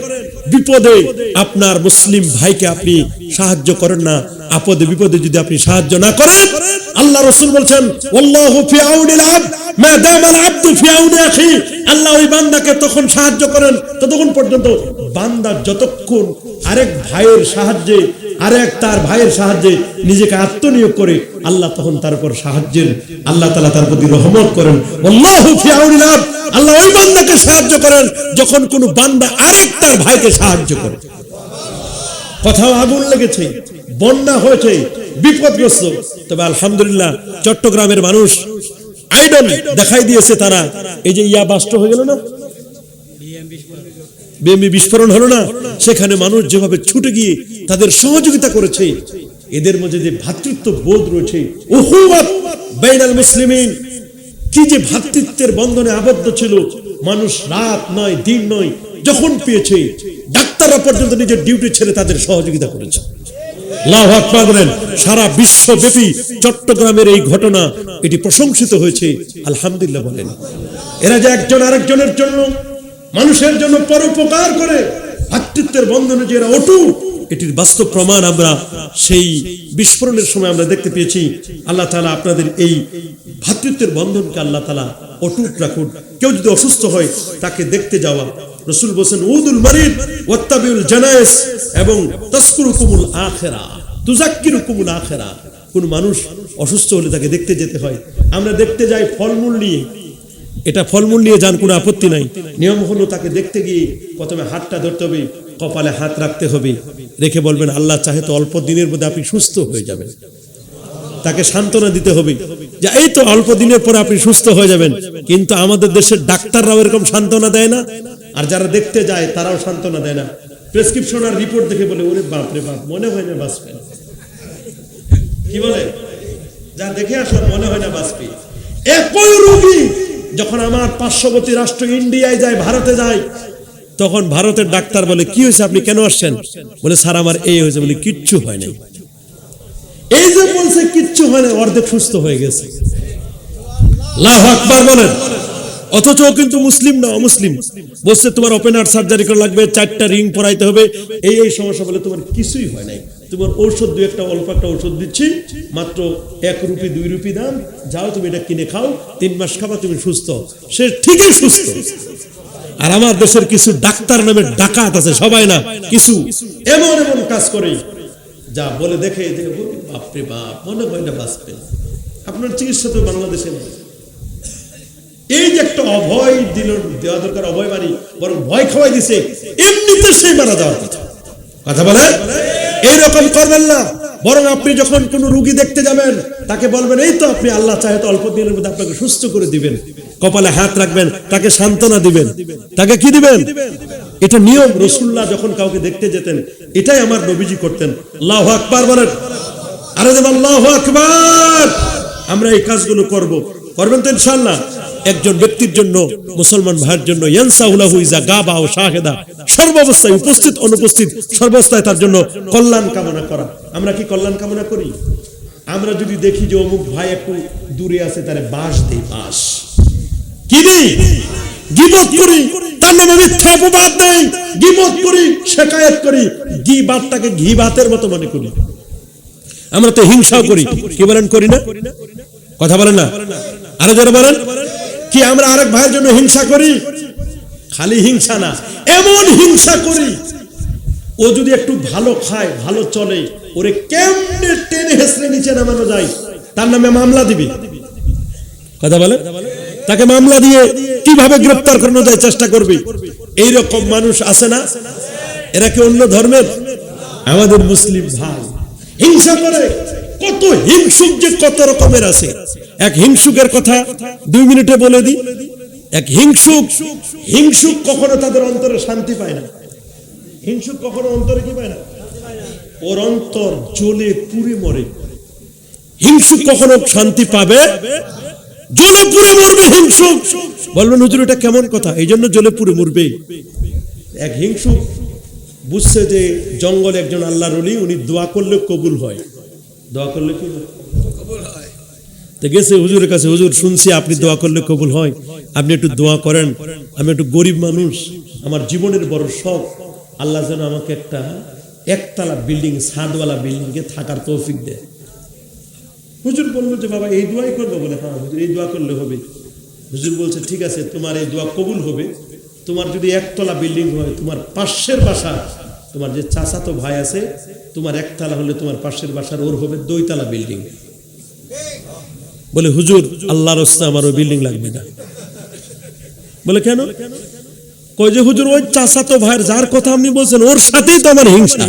বিপদে আপনার মুসলিম ভাইকে আপনি সাহায্য করেন না। আপদে বিপদে যদি আপনি সাহায্য না করেন, আল্লাহ রাসূল বলেন, ওয়াল্লাহু ফি আউনিল আবদ মা দামাল আবদু ফি আউনি আখি। আল্লাহ ওই বান্দাকে তখন সাহায্য করেন ততক্ষণ পর্যন্ত বান্দা যতক্ষণ আরেক ভাইয়ের সাহায্যে, আরেক তার ভাইয়ের সাহায্যে নিজেকে আত্মনিয়োগ করে, আল্লাহ তখন তার উপর সাহায্যের, আল্লাহ তাআলা তার প্রতি রহমত করেন। ওয়াল্লাহু ফি আউনিল আবদ। আল্লাহ ওই বান্দাকে সাহায্য করেন যখন কোন বান্দা আরেক তার ভাইকে সাহায্য করে। কোথাও আগুন লেগেছে, বন্যা হয়েছে, বিপদগ্রস্ত, তবে আলহামদুলিল্লাহ চট্টগ্রামের মানুষ আইডল দেখাই দিয়েছে। তারা এই যে বাস্ট হয়ে গেল না, বিএমপি বিস্ফোরণ হলো না, সেখানে মানুষ যেভাবে ছুটে গিয়ে তাদের সহযোগিতা করেছে, এদের মধ্যে যে ভ্রাতৃত্ব বোধ রয়েছে, উহুওয়াত বাইনাল মুসলিমিন, কি যে ভ্রাতৃত্বের বন্ধনে আবদ্ধ ছিল। মানুষ রাত নয় দিন নয়, যখন পেয়েছে ডাক্তাররা পর্যন্ত নিজের ডিউটি ছেড়ে তাদের সহযোগিতা করেছে। আল্লাহু আকবার বলেন। সারা বিশ্বব্যাপী চট্টগ্রামের এই ঘটনা এটি প্রশংসিত হয়েছে, আলহামদুলিল্লাহ বলেন। এরা যে একজন আরেকজনের জন্য, মানুষের জন্য পরোপকার করে, ভ্রাতৃত্বের বন্ধনে যে এরা অটুট, এটির বাস্তব প্রমাণ আমরা সেই বিস্ফোরণের সময় আমরা দেখতে পেয়েছি। আল্লাহ তাআলা আপনাদের এই ভ্রাতৃত্বের বন্ধনকে আল্লাহ তাআলা অটুট রাখুন। কেউ যদি অসুস্থ হয় তাকে দেখতে যাওয়া, রাসূল বলেন উদুল মারিদ ওয়াত্তাবিউল জানায়েজ এবং তাসকুরুকুমুল আখিরা তুযাক্কিরুকুমুল আখিরা। কোন মানুষ অসুস্থ হলে তাকে দেখতে যেতে হয়। আমরা দেখতে যাই ফলমূল নিয়ে, এটা ফলমূল নিয়ে যান, কোনো আপত্তি নাই। নিয়ম হলো তাকে দেখতে গিয়ে প্রথমে হাতটা ধরতে হবে, কপালে হাত রাখতে হবে, রেখে বলবেন আল্লাহ চাহে তো অল্প দিনের মধ্যে আপনি সুস্থ হয়ে যাবেন। তাকে সান্ত্বনা দিতে হবে যে এই তো অল্প দিনের পরে আপনি সুস্থ হয়ে যাবেন। কিন্তু আমাদের দেশের ডাক্তাররাও এরকম সান্ত্বনা দেয় না, আর যারা দেখতে যায় তারাও সান্ত্বনা দেয় না। প্রেসক্রিপশন আর রিপোর্ট দেখে বলে ওরে বাপ রে বাপ, মনে হয় না বাঁচবে। কি বলে, যা দেখে আসলাম মনে হয় না বাঁচবে। একই রোগী যখন আমার পার্শ্ববর্তী রাষ্ট্র ইন্ডিয়ায় যায়, ভারতে যায়, তখন ভারতের ডাক্তার বলে কি হয়েছে, আপনি কেন আসছেন? বলে স্যার আমার এই হয়েছে। বলে কিচ্ছু হয় নাই। এই যে বলছে কিচ্ছু হয় না, অর্ধেক সুস্থ হয়ে গেছে। আল্লাহু আকবার বলেন। অথচ কিন্তু মুসলিম না, অমুসলিম। বলছে তোমার ওপেন হার্ট সার্জারি করা লাগবে, 4টা রিং পরাইতে হবে, এই সমস্যা। বলে তোমার কিছুই হয় নাই, তোমার ঔষধ অল্প একটা ঔষধ দিচ্ছি, মাত্র 1 রুপি 2 রুপি দাম, যাও তুমি এটা কিনে খাও, 3 মাস খাবা, তুমি সুস্থ। সে ঠিকই সুস্থ। আর আমার দেশের কিছু ডাক্তার নামে ডাকাত আছে, সবাই না, কিছু এমন এমন কাজ করে যা বলে দেখে বাপরে বাপ, মনে হয় না বাঁচবে। আপনার চিকিৎসা তো বাংলাদেশে নেই। এই যে একটা অভয় দিল, দেওয়া দরকার অভয় বাণী, বরং ভয় খাওয়াই দিছে, এমনিতে সেই মারা যাওয়ার কথা। কথা বলে এইরকম করবেন না। বরং আপনি যখন কোন রোগী দেখতে যাবেন তাকে বলবেন এই তো আপনি আল্লাহ চাহে তো অল্প দিনের মধ্যে আপনাকে সুস্থ করে দিবেন, কপালে হাত রাখবেন, তাকে সান্ত্বনা দিবেন। তাকে কি দিবেন? এটা নিয়ম। রাসূলুল্লাহ যখন কাউকে দেখতে যেতেন এটাই আমার নবীজি করতেন। আল্লাহু আকবার বলেন। আরে দেব আল্লাহু আকবার। আমরা এই কাজগুলো করবেন তো ইনশাআল্লাহ। একজন ব্যক্তির জন্য, মুসলমান ভাইয়ের জন্য, ইয়ানসাউলাহু ইজা গাবা ও শাহেদা, সর্বাবস্থায় উপস্থিত অনুপস্থিত সর্বাবস্থায় তার জন্য কল্যাণ কামনা করা। আমরা কি কল্যাণ কামনা করি? আমরা যদি দেখি যে অমুক ভাই একটু দূরে আছে, তারে বাঁশ দেই, বাঁশ কি দিই, গীবত করি, তার নামে মিথ্যা অপবাদ দেই, গীবত করি, শিকায়েত করি, গীবাতটাকে ঘিবাতের মতো মনে করি। আমরা তো হিংসাও করি, কি বলেন করি না? কথা বলেন না, আরো যারা বলেন কি আমরা আরেক ভাইয়ের জন্য হিংসা করি? খালি হিংসা না, এমন হিংসা করি ও যদি একটু ভালো খায়, ভালো চলে, ওরে কেমনে টেনে হেসড়ে নিচে নামানো যায়, তার নামে মামলা দিবি। কথা বলে, তাকে মামলা দিয়ে কিভাবে গ্রেফতার করানো যায় চেষ্টা করবি। এইরকম মানুষ আছে না? এরা কি অন্য ধর্মের? আমাদের মুসলিম ভাই হিংসা করে। কত হিংসুক যে কত রকমের আছে। এক হিংসুকের কথা 2 মিনিটে বলে দিই। এক হিংসুক কখনো তাদের অন্তরে শান্তি পায় না। হিংসুক কখনো অন্তরে কি পায় না? ওর অন্তর জ্বলে পুড়ে মরে। হিংসুক কখনো শান্তি পাবে? জ্বলে পুড়ে মরবে হিংসুক। বলবেন হুজুর এটা কেমন কথা? এই জন্য জ্বলে পুড়ে মরবে। এক হিংসুক বুঝছে যে জঙ্গলে একজন আল্লাহর ওলি, উনি দোয়া করলে কবুল হয়। দোয়া করলে কি কবুল হয়? তো গেছে হুজুরের কাছে, হুজুর শুনছি আপনি দোয়া করলে কবুল হয়, আপনি একটু দোয়া করেন। আমি একটু গরিব মানুষ, আমার জীবনের বড় শখ আল্লাহ যেন আমাকে একটা একতলা বিল্ডিং, ছাদওয়ালা বিল্ডিংয়ে থাকার তৌফিক দেয়। হুজুর বললো যে বাবা এই দোয়াই করবো। বলে হ্যাঁ হুজুর এই দোয়া করলে হবে। হুজুর বলছে ঠিক আছে, তোমার এই দোয়া কবুল হবে। তোমার যদি একতলা বিল্ডিং হয়, তোমার পাশের বাসা, তোমার যে চাচাতো ভাই আছে, তোমার একতলা হলে তোমার পাশের বাসার ওর হবে 2 তলা বিল্ডিং। বলে হুজুর আল্লাহর রাস্তা আমার ওই বিল্ডিং লাগবে না। বলে কেন? কই যে হুজুর ওই চাচাতো ভাইয়ের যার কথা আপনি বলছেন ওর সাথেই তো আমার হিংসা।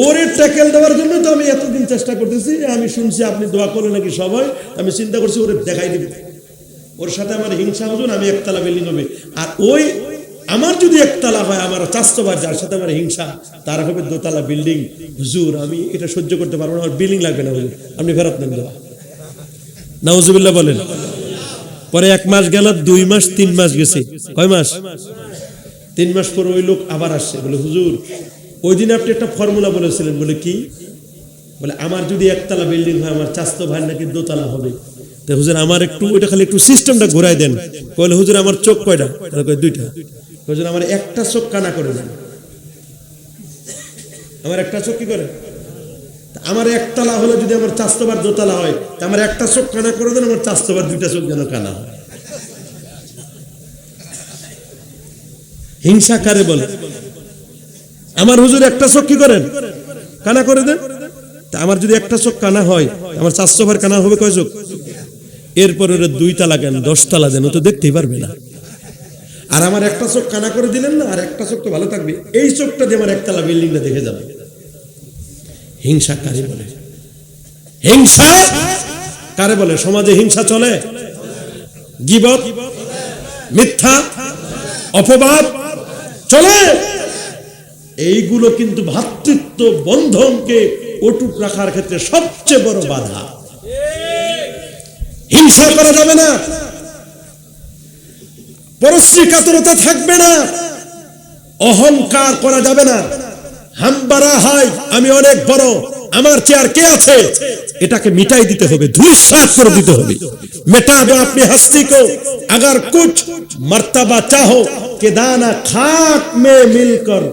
ওরে ট্যাকেল দেওয়ার জন্য তো আমি এতদিন চেষ্টা করতেছি। আমি শুনছি আপনি দোয়া করলে নাকি সবাই, আমি চিন্তা করছি ওরে দেখাই দিবি। ওর সাথে আমার হিংসা হুজুর, আমি একতলা বিল্ডিং হবে। আর ওই আমার যদি একতলা হয়, আমার চাচাতো ভাই যার সাথে আমার হিংসা, তার হবে 2 তলা বিল্ডিং। হুজুর আমি এটা সহ্য করতে পারবো না, আমার বিল্ডিং লাগবে না হুজুর, আপনি ফেরত নেন দোয়া। নাউজুবিল্লাহ বলেন। পরে 1 মাস গেল, 2 মাস, 3 মাস গেছে। কয় মাস? 3 মাস পর ওই লোক আবার আসছে। বলে হুজুর ওই দিন আপনি একটা ফর্মুলা বলেছিলেন। বলে কি? বলে আমার যদি একতলা বিল্ডিং হয়, আমার চাচাতো ভাই নাকি 2 তলা হবে। তো হুজুর আমার একটু ওইটা খালি একটু সিস্টেমটা ঘুরাই দেন। বলে হুজুর আমার চোখ কয়টা? কয় 2টা। হুজুর আমার একটা চোখ কানা করে দেন। আমার একটা চোখ কি করে? আমার একতলা হলে যদি আমার চাচাতো ভাই 2 তলা হয়, তা আমার একটা চোখ কানা করে দেন, আমার চাচাতো ভাই 2টা চোখ যেন কানা হয়। হিংসা কারে বলে? আমার হুজুর একটা চোখ কি করেন? কানা করে দেন। তা আমার যদি একটা চোখ কানা হয়, আমার চাচাতো ভাই কানা হবে কয় চোখ? এরপর ওরা 2 তলা দেন, 10 তলা দেন, ও তো দেখতেই পারবে না। আর আমার একটা চোখ কানা করে দিলেন না, আর একটা চোখ তো ভালো থাকবে। এই চোখটা দিয়ে আমার একতলা বিল্ডিংটা দেখে যাবে। হিংসা কারে বলে? হিংসা কারে বলে? সমাজে হিংসা চলে, গীবত, মিথ্যা, অপবাদ চলে। এইগুলো কিন্তু ভ্রাতৃত্ব বন্ধনকে অটুট রাখার ক্ষেত্রে সবচেয়ে বড় বাধা। হিংসা করা যাবে না, পরশ্রীকাতরতা থাকবে না, অহংকার করা যাবে না। হামবারা হয় আমি অনেক বড়, আমার চেয়ার কে আছে, এটাকে মিটাই দিতে হবে, ধূলিসাৎ করে দিতে হবে। মেটা দো আপনি হস্তি কো, अगर कुछ मर्तबा चाहो कि दाना खाक में मिलकर।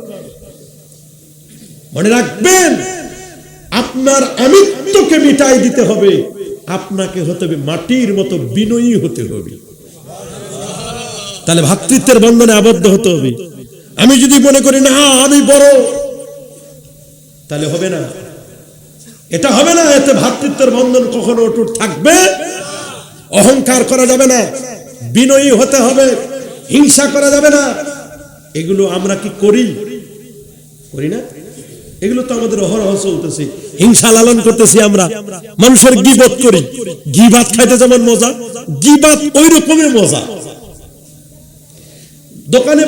মনে রাখবেন আপনার আমিত্বকে মিটাই দিতে হবে, আপনাকে হতে হবে মাটির মতো বিনয়ী হতে হবে। তাহলে ভ্রাতৃত্বের বন্ধনে আবদ্ধ হতে হবে। আমি যদি মনে করি না আমি বড়, তাহলে হবে না, এটা হবে না। এতে ভ্রাতৃত্বের বন্ধন কখনো অটুট থাকবে। অহংকার করা যাবে না, বিনয়ী হতে হবে, হিংসা করা যাবে না। এগুলো আমরা কি করি? করি না? এগুলো তো আমাদের অহরহ চলতেছে। হিংসা লালন করতেছি আমরা, মানুষের গীবত করি। গীবাত খাইতে যেমন মজা, গীবাত ওই রকমের মজা। দোকানে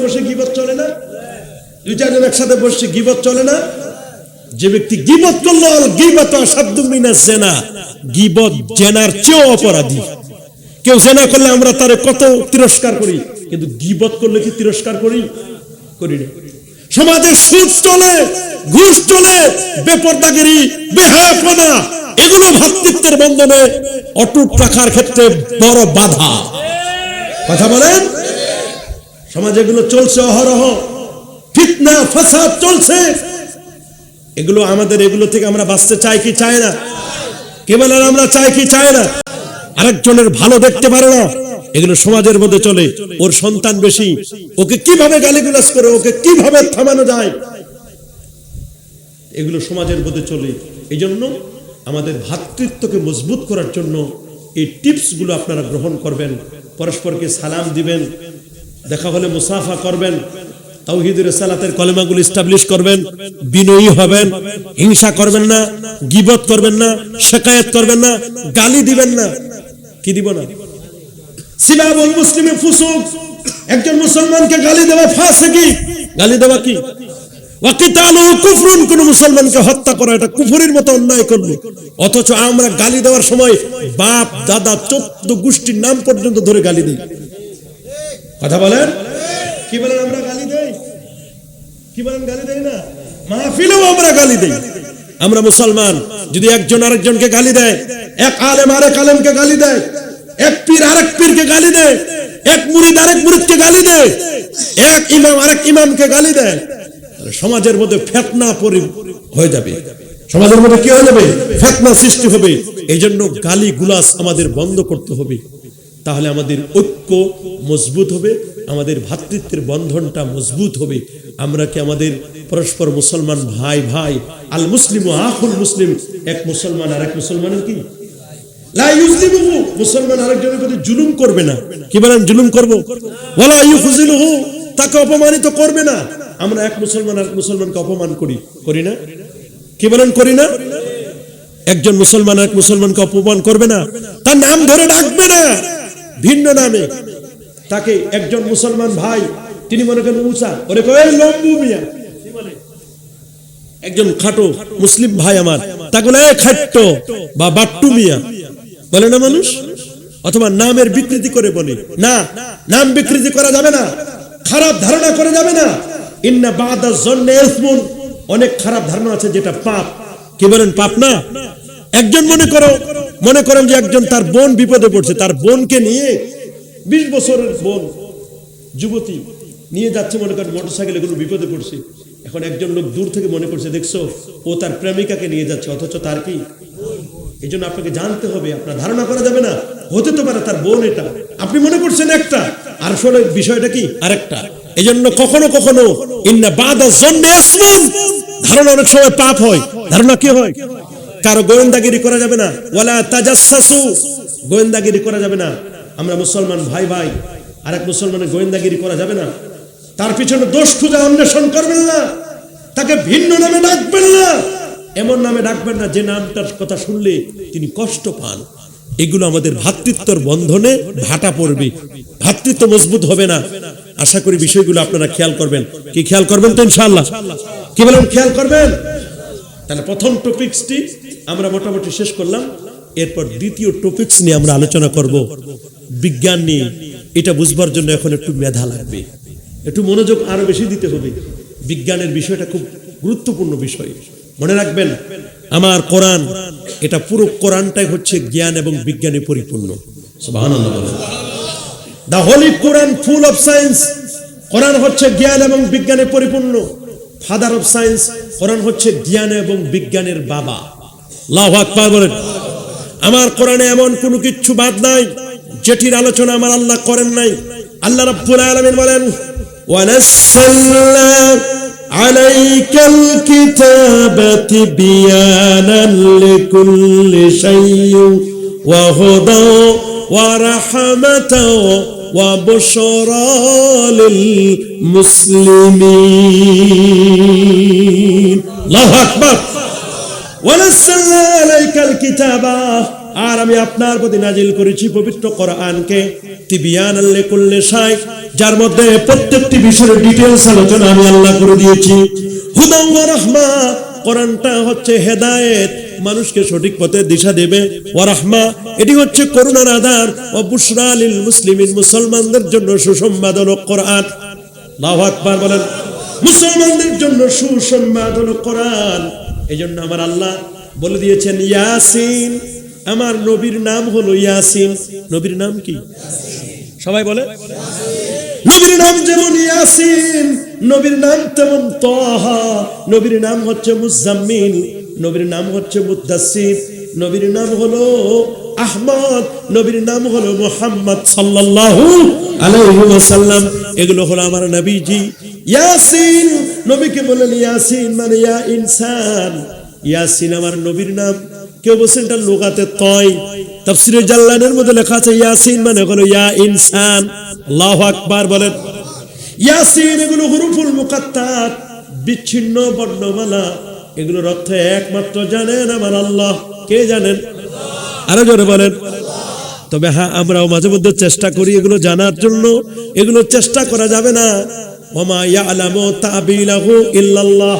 বসে গীবত চলে না? 2-4 জন একসাথে বসে গীবত চলে না? যে ব্যক্তি গীবত করলো, গীবত আসাদ্দু মিনাজ জিনা, গীবত জেনার চেয়েও অপরাধী। কেউ জেনা করলে আমরা তারে কত তিরস্কার করি, কিন্তু গীবত করলে কি তিরস্কার করি? করি না। সমাজে সুদ চলে, ঘুষ চলে, বেপরদাগিরি, বেহায়াপনা, এগুলো ভ্রাতৃত্বের বন্ধনে অটুট রাখার ক্ষেত্রে বড় বাধা। কথা বলেন। সমাজে এগুলো চলছে অহরহ, ফিতনা ফাসাদ চলছে। এগুলো আমাদের, এগুলো থেকে আমরা বাঁচতে চাই কি চাই না? কে বলেন আমরা চাই কি চাই না? আরেকজনের ভালো দেখতে পারে না, এগুলো সমাজের মধ্যে চলে। ওর সন্তান বেশি, ওকে কিভাবে গালিগালাজ করে, ওকে কিভাবে থামানো যায়, এগুলো সমাজের মধ্যে চলে। এই জন্য আমাদের ভ্রাতৃত্বকে মজবুত করার জন্য এই টিপসগুলো আপনারা গ্রহণ করবেন। পরস্পরকে সালাম দিবেন, দেখা হলে মুসাফা করবেন, তাওহীদের রিসালাতের কলেমাগুলো এস্টাবলিশ করবেন, বিনয়ী হবেন, হিংসা করবেন না, গীবত করবেন না, শিকায়াত করবেন না, গালি দিবেন না। কি দিব না? সিবাবুল মুসলিমে ফুসুক, একজন মুসলমানকে গালি দেওয়া ফাসিকি। গালি দেওয়া কি? ওয়া কিতালু কুফরুন, কোন মুসলমানকে হত্যা করা এটা কুফরের মতো অন্যায় করলো। অথচ আমরা গালি দেওয়ার সময় বাপ দাদা 14 গোষ্ঠীর নাম পর্যন্ত ধরে গালি দিই। কথা বলেন। কি বলেন আমরা গালি দেই? কি বলেন গালি দেই না? মাহফিলেও আমরা গালি দেই। আমরা মুসলমান, যদি একজন আরেকজনকে গালি দেয়, এক আলেম আরেক আলেমকে গালি দেয়, এক পীর আরেক পীরকে গালি দেয়, এক মুরিদ আরেক মুরিদকে গালি দেয়, এক ইমাম আরেক ইমামকে গালি দেয়, সমাজের মধ্যে ফিতনা হয়ে যাবে। সমাজের মধ্যে কি হয়ে যাবে? ফিতনা সৃষ্টি হবে। এই জন্য গালি গুলাস আমাদের বন্ধ করতে হবে। তাহলে আমাদের ঐক্য মজবুত হবে, আমাদের ভ্রাতৃত্বের বন্ধনটা মজবুত হবে। আমরা কি আমাদের পরস্পর মুসলমান ভাই ভাই, আল মুসলিম আখুল মুসলিম, এক মুসলমান আর এক মুসলমানের কি লা ইউজলিমুহু, মুসলমান আরেকজনের প্রতি জুলুম করবে না। কি বলেন? জুলুম করব। ওয়ালা ইউখজিলুহু, তাকে অপমানিত করবে না। আমরা এক মুসলমান আর মুসলমানকে অপমান করি না? কি বলেন? করি না? একজন মুসলমান আর এক মুসলমানকে অপমান করবে না, তার নাম ধরে ডাকবে না, ভিন্ন নামে। তাকে একজন মুসলমান ভাই, তিনি মনে করেন উঁচা, ওরে কয় লম্বু মিয়া। একজন খাটো মুসলিম ভাই আমার, তাকে বলে খাট্ট বা বাট্টু মিয়া, বলে না মানুষ? অথবা নামের বিকৃতি করে বলে না, নাম বিকৃতি করা যাবে না, খারাপ ধারণা করা যাবে না। ইন্না বাদা যন্নি ইসমুন, অনেক খারাপ ধারণা আছে যেটা পাপ। কি বলেন? পাপ না? একজন মনে করেন যে একজন তার বোন বিপদে পড়ছে, তার বোনকে নিয়ে 20 বছরের বোন যুবতী নিয়ে যাচ্ছে, মনে করেন মোটরসাইকেলে কোনো বিপদে পড়ছে। এখন একজন লোক দূর থেকে মনে করছে, দেখছো ও তার প্রেমিকাকে নিয়ে যাচ্ছে, অথচ তার কি। এই জন্য আপনাকে জানতে হবে, আপনার ধারণা করা যাবে না, হতে তো পারে তার বোন এটা, আপনি মনে করছেন একটা, আর আসলে বিষয়টা কি আরেকটা। এই জন্য কখনো কখনো ইন্না বাদা যন্নি ইসমুন, ধারণা অনেক সময় পাপ হয়। ধারণা কি হয়? কারো গোয়েন্দাগিরি করা যাবে না। ওয়ালা তাজাসসু, গোয়েন্দাগিরি করা যাবে না। আমরা মুসলমান ভাই ভাই, আরেক মুসলমানের গোয়েন্দাগিরি করা যাবে না। তার পিছনে দোষ খুঁজে অন্বেষণ করবেন না, তাকে ভিন্ন নামে ডাকবেন না, এমন নামে ডাকবেন না যে নামটার কথা শুনলে তিনি কষ্ট পান। এগুলো আমাদের ভ্রাতৃত্বের বন্ধনে ভাটা পড়বে, ভ্রাতৃত্ব মজবুত হবে না। আশা করি বিষয়গুলো আপনারা খেয়াল করবেন। কি খেয়াল করবেন তো ইনশাআল্লাহ? কি বলেন? খেয়াল করবেন। তাহলে প্রথম টপিকসটি আমরা মোটামুটি শেষ করলাম। এরপর দ্বিতীয় টপিকস নিয়ে আমরা আলোচনা করব, বিজ্ঞান নিয়ে। এটা বুঝবার জন্য এখন একটু মেধা লাগবে, একটু মনোযোগ আরো বেশি দিতে হবে। বিজ্ঞানের বিষয়টা খুব গুরুত্বপূর্ণ বিষয়। মনে রাখবেন, আমার কোরআন, এটা পুরো কোরআনটাই হচ্ছে জ্ঞান এবং বিজ্ঞানে পরিপূর্ণ। সুবহানাল্লাহ। The holy Quran full of science. কোরআন হচ্ছে জ্ঞান এবং বিজ্ঞানে পরিপূর্ণ। ফাদার অফ সায়েন্স, কোরআন হচ্ছে জ্ঞান এবং বিজ্ঞানের বাবা। আল্লাহু আকবার বলেন। আমার কোরআনে এমন কোনো কিছু বাদ নাই যেটির আলোচনা আমার আল্লাহ করেন নাই। আল্লাহ রাব্বুল আলামিন বলেন, ওয়া নাযালনা আলাইকাল কিতাবা তিবয়ানান লিকুল্লি শাইইন ওয়া হুদাও ওয়া রাহমাতাও ওয়া বুশরা লিল মুসলিমিন। আল্লাহু আকবার। ওয়া নাযালনা আলাইকাল কিতাবা, আর আমি আপনার প্রতি নাজিল করেছি পবিত্র কোরআনকে, তিবিয়ানাল লিকুল্লি শাই, যার মধ্যে প্রত্যেকটি বিষয়ের ডিটেইলস আলোচনা আমি আল্লাহ করে দিয়েছি। হুদাও ওয়া রাহমা, কোরআনটা হচ্ছে হেদায়েত, মানুষকে সঠিক পথে দিশা দেবে। ওয়া রাহমা, এটি হচ্ছে করুণার আধার। ওয়া বুশরা লিল মুসলিমিন, মুসলমানদের জন্য সুসংবাদ হলো কোরআন। আল্লাহু আকবার বলেন। মুসলমানদের জন্য সুসংবাদ হলো কোরআন। এজন্য আমার আল্লাহ বলে দিয়েছেন ইয়াসিন, আমার নবীর নাম হলো ইয়াসিন। নবীর নাম কি? সবাই বলে। নবীর নাম যেমন ইয়াসিন, নবীর নাম তেমন তাহা, নবীর নাম হচ্ছে মুজাম্মিল, নবীর নাম হচ্ছে মুদ্দাসসির, নবীর নাম হলো আহমদ, নবীর নাম হলো মুহাম্মদ সাল্লাল্লাহু আলাইহি ওয়াসাল্লাম। এগুলো হলো আমার নবীজি। ইয়াসিন, নবীকে বলেন ইয়াসিন মানে ইয়া ইনসান। ইয়াসিন আমার নবীর নাম। কেউ বলছেন এটা লুগাতে তয়, তাফসীরে জাল্লানের মধ্যে লেখা আছে ইয়াসিন মানে হলো ইয়া ইনসান। আল্লাহু আকবার বলেন। ইয়াসিন এগুলো হুরুফুল মুকাত্তাত, বিচ্ছিন্ন বর্ণমালা। এগুলোর অর্থ একমাত্র জানেন আমার আল্লাহ। কে জানেন? আরো জোরে বলেন। তবে হ্যাঁ, আমরাও মাঝে মধ্যে চেষ্টা করি এগুলো জানার জন্য। এগুলো চেষ্টা করা যাবে না। ওমা ইয়ালামু তাবিলাহু ইল্লাল্লাহ।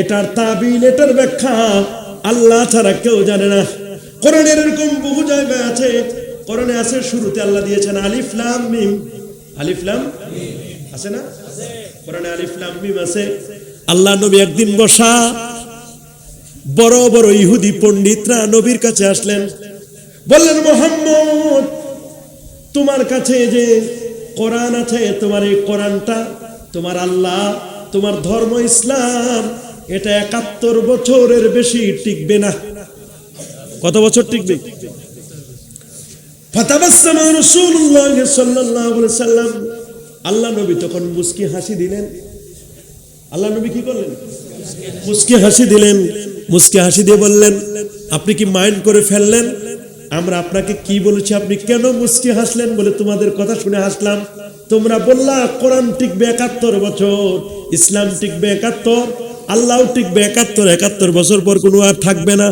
এটার তাবিল, এটার ব্যাখ্যা আল্লাহ ছাড়া কেউ জানে না। কোরআনের এরকম বহু জায়গা আছে। কোরআনে আছে শুরুতে আল্লাহ দিয়েছেন আলিফ লাম মিম। আলিফ লাম আছে না? কোরআনে আলিফ লাম মিম আছে। আল্লাহ নবী একদিন বসা, বড় বড় ইহুদি পণ্ডিতরা নবীর কাছে আসলেন, বললেন মুহাম্মদ, তোমার কাছে যে কোরআন আছে, তোমার এই কোরআনটা, তোমার আল্লাহ, তোমার ধর্ম ইসলাম, এটা ৭১ বছরের বেশি টিকবে না। কত বছর টিকবে? ফাতাবাসসামা রাসূলুল্লাহ সাল্লাল্লাহু আলাইহি ওয়াসাল্লাম। আল্লাহ নবী তখন মুস্কি হাসি দিলেন। আল্লাহ নবী কি করলেন? মুস্কি হাসি দিলেন। মুস্কি হাসি দিয়ে বললেন, আপনি কি মাইন্ড করে ফেললেন আমরা আপনাকে কি বলেছি? আপনি কেন মুস্কি হাসলেন? বলে তোমাদের কথা শুনে হাসলাম। তোমরা বললা কোরআন টিকবে ৭১ বছর, ইসলাম টিকবে ৭১, আল্লাহ টিকবে ৭১। ৭১ বছর পর কোনো আর থাকবে না।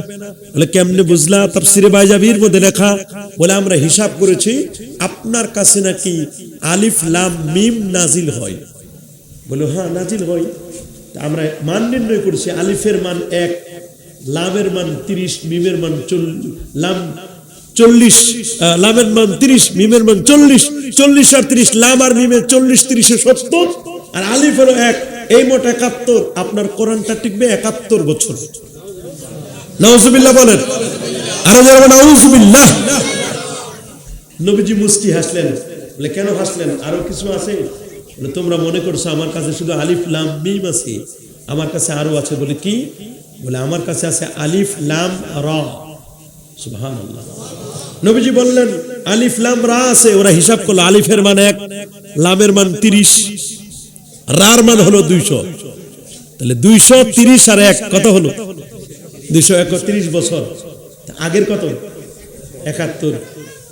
বলে কেমনে বুঝলা? তাফসীরে বাইজাবির মধ্যে লেখা, বলে আমরা হিসাব করেছি আপনার কাছে নাকি আলিফ লাম মিম নাজিল হয়। বলে হ্যাঁ নাজিল হয়। আমরা মান নির্ণয় করেছি, আলিফের মান ১, লামের মান ৩০, মিমের মান ৪০, লামের মান ৩০, মিমের মান ৪০, ৪০ আর ৩০, লাম আর মিমে ৪০, ৩০ ৭০, আর আলিফ হলো ১, এই মোট ৭১। আপনার কোরআনটা টিকবে ৭১ বছর। নাউজুবিল্লাহ বলেন। আরো যারা নাউজুবিল্লাহ। নবীজি মুস্কি হাসলেন। বলে কেন হাসলেন? আরো কিছু আছে? বলে তোমরা মনে করছো আমার কাছে শুধু আলিফ লাম মিম আছে, আমার কাছে আরো আছে। বলে কি? বলে আমার কাছে আছে আলিফ লাম রা। সুবহানাল্লাহ। নবীজি বললেন আলিফ লাম রা আছে। ওরা হিসাব করলো আলিফের মান ১, লামের মান ৩০, রার মান হলো ২০০। তাহলে ২৩০ আর ১ কত হলো? ২৩১ বছর। আগের কত? ৭১।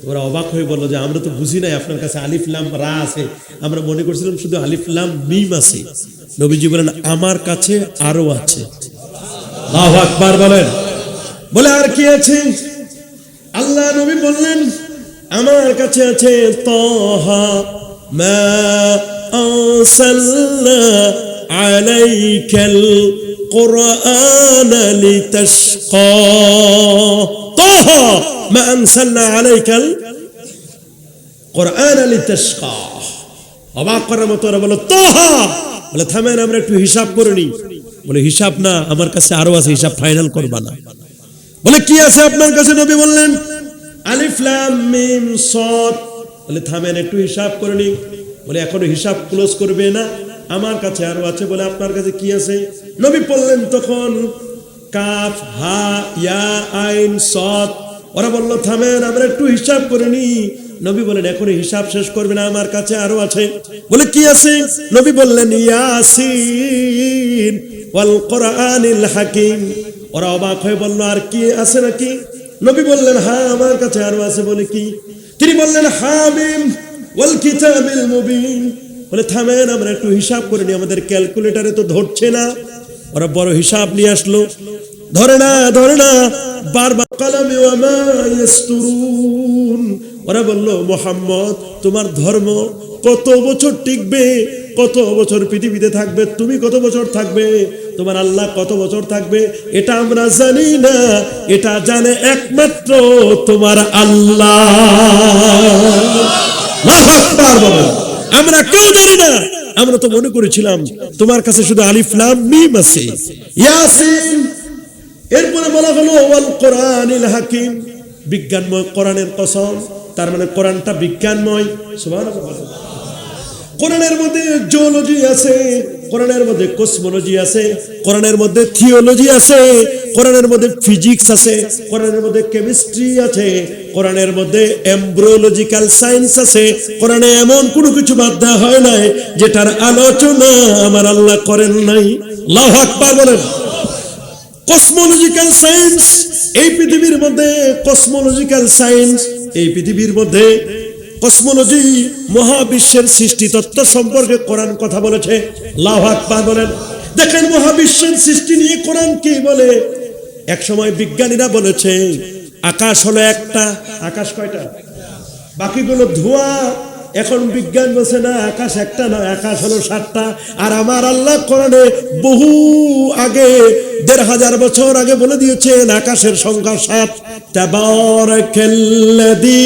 ওরা অবাক হয়ে বললো যে আমরা তো বুঝি নাই আপনার কাছে আলিফ লাম রা আছে, আমরা মনে করছিলাম শুধু আলিফ লাম মিম আছে। নবীজি বলেন আমার কাছে আরো আছে। আল্লাহু আকবার বলেন। বলে আর কি আছে? আল্লাহ নবী বললেন আমার কাছে আছে তাহা মা আরসালনা আলাইকাল কুরআনা লিতাশকা। তাহা মা আরসালনা আলাইকাল কুরআনা লিতাশকা। অবাক করার মতো ওরা বলো তাহা। বলে থামেন, আমরা একটু হিসাব করে নিই। বলে হিসাব না, আমার কাছে আরো আছে, হিসাব ফাইনাল করবা না। বলে কি আছে আপনার কাছে? নবী বললেন আলিফ লাম মিম সাদ। বলে থামেন, একটু হিসাব করে নিই। বলে এখনো হিসাব ক্লোজ করবে না, আমার কাছে আরো আছে। বলে আপনার কাছে কি আছে? নবী বললেন তখন কাফ হা ইয়া আইন সাদ। ওরা বলল থামেন, আমরা একটু হিসাব করে নিই। নবী বলেন এখনো হিসাব শেষ করবে না, আমার কাছে আরো আছে। বলে কি আছে? নবী বললেন ইয়াসিন ওয়াল কোরআনিল হাকিম। ওরা অবাক হয়ে বলল আর কি আছে নাকি? নবী বললেন হ্যাঁ আমার কাছে আরো আছে। বলে কি? তিনি বললেন হামিম ওয়াল কিতাবিল মুবিন। বলে থামেন, আমরা একটু হিসাব করে নিই, আমাদের ক্যালকুলেটরে তো ধরছে না। ওরা বড় হিসাব নিয়ে আসলো। ধরে না বারবার কালামে ওয়া মা ইয়াসতুরুন। ওরা বলল মুহাম্মদ তোমার ধর্ম কত বছর টিকবে, কত বছর পৃথিবীতে থাকবে, তুমি কত বছর থাকবে, তোমার আল্লাহ কত বছর থাকবে, এটা আমরা জানি না, এটা জানে একমাত্র তোমার আল্লাহ। আমরা কেউ জানি না। আমরা তো মনে করেছিলাম তোমার কাছে শুধু আলিফ লাম মিম আছে। ইয়াসিন। এরপরে বলা হলো ওয়াল কোরআনিল হাকিম, বিজ্ঞানময় কোরআনের কসম। তার মানে কোরআনটা বিজ্ঞানময়। সুবহানাল্লাহ। কোরআনের মধ্যে জিওলজি আছে, কোরআনের মধ্যে কসমোলজি আছে, কোরআনের মধ্যে থিওলজি আছে, কোরআনের মধ্যে ফিজিক্স আছে, কোরআনের মধ্যে কেমিস্ট্রি আছে, কোরআনের মধ্যে এমব্রিওলজিক্যাল সায়েন্স আছে। কোরআনে এমন কোনো কিছু বাদ দেওয়া হয় নাই যেটার আলোচনা আমার আল্লাহ করেন নাই। আল্লাহু আকবার বলেন। কসমোলজিক্যাল সায়েন্স, এই পৃথিবীর মধ্যে কসমোলজিক্যাল সায়েন্স, এই পৃথিবীর মধ্যে কসমোলজি, মহাবিশ্বের সৃষ্টি তত্ত্ব সম্পর্কে কোরআন কথা বলেছে। আল্লাহু আকবার বলেন। দেখেন মহাবিশ্বের সৃষ্টি নিয়ে কোরআন কি বলে। এক সময় বিজ্ঞানীরা বলেছে আকাশ হলো একটা। আকাশ কয়টা? বাকিগুলো ধোঁয়া। এখন বিজ্ঞান বলছে না, আকাশ একটা নয়, আকাশ হলো 7টা। আর আমার আল্লাহ কোরআনে বহু আগে 1500 বছর আগে বলে দিয়েছেন আকাশের সংখ্যা 7। তাবারাকাল্লাযী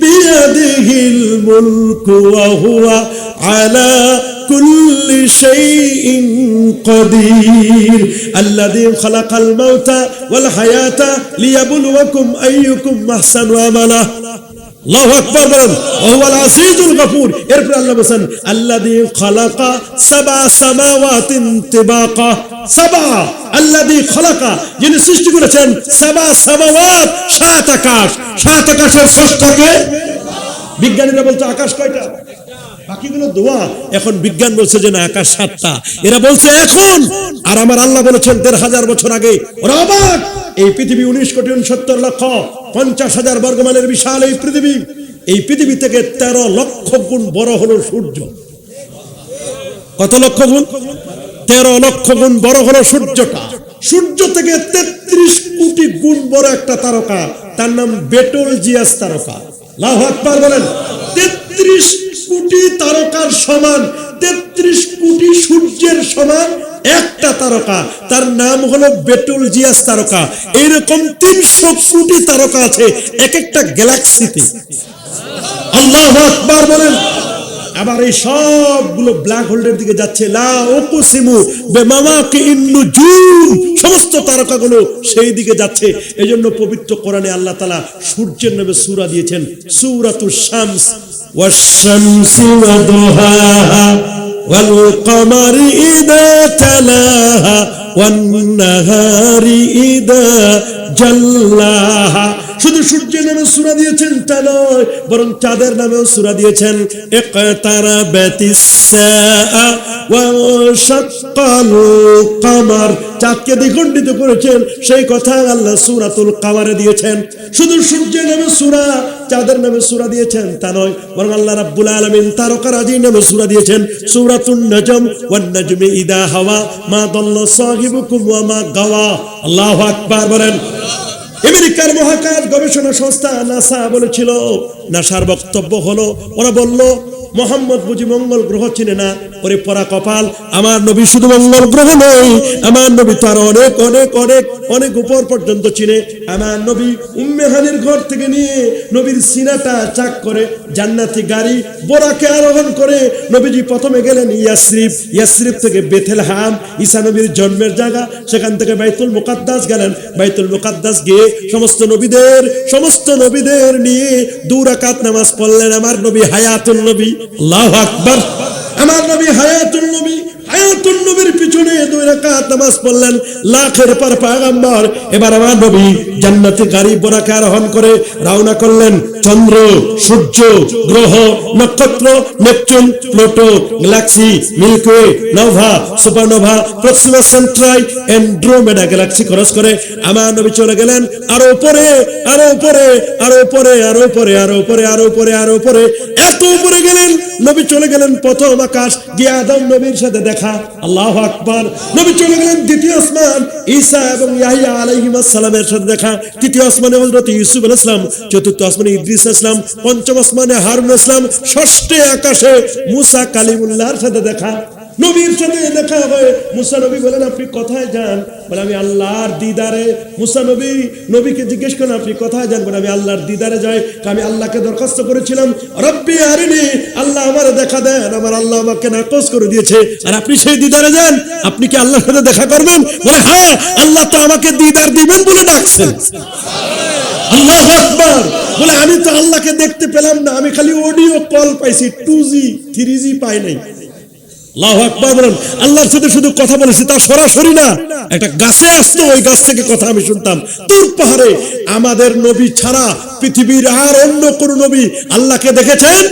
বিয়াদিহিল মুলকু ওয়া হুয়া আলা কুল্লি শাইইন কাদির আল্লাযী খালাকাল মাউতা ওয়াল হায়াতা লিয়াবলুয়াকুম আইয়ুকুম আহসানু আমালা। আল্লাহু আকবার বলেন। ওয়াহুয়াল আজিজুল গফুর। এরপর আল্লাহ বলেন আল্লাযী খালাকা সাবা সামাওয়াতিন তিবাকা। সাবা, আল্লাযী খালাকা, যিনি সৃষ্টি করেছেন, সাবা সামাওয়াত, 7 আকাশ। 7 আকাশের স্রষ্টাকে। বিজ্ঞানীরা বলছে আকাশ কয়টা? বাকিগুলো ধোঁয়া। এখন বিজ্ঞান বলছে যে না, আকাশ 7টা। এরা বলছে এখন, আর আমার আল্লাহ বলেছেন 1500 বছর আগে। ওরা অবাক। এই পৃথিবী 19,69,50,000 বর্গমাইলের বিশাল এই পৃথিবী। এই পৃথিবী থেকে 13 লক্ষ গুণ বড় হলো সূর্য। কত লক্ষ গুণ? 13 লক্ষ গুণ বড় হলো সূর্যটা। সূর্য থেকে 33 কোটি গুণ বড় একটা তারকা, তার নাম বেটলজিয়াস তারকা। আল্লাহু আকবার বলেন। 33 কোটি তারকার সমান, 33 কোটি সূর্যের সমান একটা তারকা, তার নাম হলো বেটলজিয়াস তারকা। এইরকম 300 কোটি তারকা আছে এক একটা গ্যালাক্সিতে। আল্লাহু আকবার বলেন। আবার এই সবগুলো ব্ল্যাক হোলের দিকে যাচ্ছে। লা উকসিমু বিমাওয়াকিন নুজুম, সমস্ত তারকাগুলো সেই দিকে যাচ্ছে। এজন্য পবিত্র কোরআনে আল্লাহ তাআলা সূর্যের নামে সূরা দিয়েছেন, সূরাতুশ শামস। ওয়াশ-শামসি ওয়া দুহাহা ওয়াল কমারি ইযা তালাহা ওয়ান নাহারি ইযা জাল্লাহা। শুধু সূর্যের নামে সূরা দিয়েছেন তা নয়, বরং চাঁদের নামেও সূরা দিয়েছেন। ইকতারাবাতিস সাআ ওয়া শাক্কাল কমার, চাঁদকে দ্বিখণ্ডিত করেছেন, সেই কথা আল্লাহ সূরাতুল কমারে দিয়েছেন। শুধু সূর্যের নামে সূরা, চাঁদের নামে সূরা দিয়েছেন তা নয়, বরং আল্লাহ রাব্বুল আলামিন তারকারাজির নামে সূরা দিয়েছেন। সূরাতুন নাজম ওয়ান নাজমি ইযা হাওয়া মা দাল্লা সাহিবুকুম ওয়া মা গাওয়া। আল্লাহু আকবার বলেন। আমেরিকার মহাকাশ গবেষণা সংস্থা নাসা বলেছিল, নাসার বক্তব্য হলো, ওরা বলল মোহাম্মদ বুঝি মঙ্গল গ্রহ চিনে না। ওরে পরা কপাল, আমার নবী শুধু মঙ্গল গ্রহ নয়, আমার নবী তো আরো অনেক অনেক অনেক অনেক উপর পর্যন্ত চিনে। আমার নবী উম্মে হানির ঘর থেকে নিয়ে নবীর সিনাটা চাক করে জান্নাতি গাড়ি বোরাকে আরোহণ করে নবীজি প্রথমে গেলেন ইয়াসরিব, ইয়াসরিব থেকে বেথলেহেম, ঈসা নবীর জন্মের জায়গা, সেখান থেকে বাইতুল মুকাদ্দাস গেলেন। বাইতুল মুকাদ্দাস গিয়ে সমস্ত নবীদের নিয়ে 2 রাকাত নামাজ পড়লেন। আমার নবী হায়াতুল নবী। আল্লাহু আকবার। আমার নবী হায়াতুল নবী, হায়াতুল নবীর পিছনে 2 রাকাত নামাজ পড়লেন। লাখের পর পয়গম্বর। এবার আমার নবী জান্নাতি গাড়ি বোরাকে আরোহণ করে রওনা করলেন। চন্দ্র, সূর্য, গ্রহ, নক্ষত্র, Neptune, Pluto, galaxy, Milky Way, nova, supernova, Proxima Centauri, Andromeda galaxy cross করে আমার নবী চলে গেলেন আরো উপরে, আরো উপরে, আরো উপরে, আরো উপরে, আরো উপরে, আরো উপরে, আরো উপরে, এত উপরে গেলেন নবী চলে গেলেন প্রথম আকাশ, গিয়ে আদম নবীর সাথে দেখা। আল্লাহু আকবার। নবী চলে গেলেন দ্বিতীয় আসমান, ঈসা এবং ইয়াহইয়া আলাইহিস সালামের সাথে দেখা। তৃতীয় আসমানে হযরত ইউসুফ আলাইহিস সালাম, চতুর্থ আসমানে ইদ্রিস আলাইহিস সালাম, পঞ্চম আসমানে হারুন আলাইহিস সালাম, ষষ্ঠ আকাশে মুসা কালিমুল্লাহর সাথে দেখা। নবীর সাথে দেখা হয়। মুসা নবী বলেন আপনি কোথায় যান? বলে আমি আল্লাহর দিদারে। মুসা নবীকে জিজ্ঞেস করেন আপনি কোথায় যান? বলে আমি আল্লাহর দিদারে যাই। আমি আল্লাহকে দরখাস্ত করেছিলাম, রব্বি আরিনি, আল্লাহ আমারে দেখা দেন। আমার আল্লাহ আমাকে নাকচ করে দিয়েছে, আর আপনি সেই দিদারে যান, আপনি কি আল্লাহর সাথে দেখা করবেন? বলে হ্যাঁ, আল্লাহ তো আমাকে দিদার দিবেন বলে ডাকছেন। আল্লাহু আকবার। বলে আমি তো আল্লাহকে দেখতে পেলাম না, আমি খালি অডিও কল পাইছি, 2G 3G পাই নাই। আল্লাহু আকবার বলেন। আল্লাহর সাথে শুধু কথা বলেছি, তা সরাসরি না, একটা গাছে আসতো, ওই গাছ থেকে কথা আমি শুনতাম। তুর পাহাড়ে আমাদের নবী ছাড়া পৃথিবীর আর অন্য কোন নবী আল্লাহকে দেখেছেন?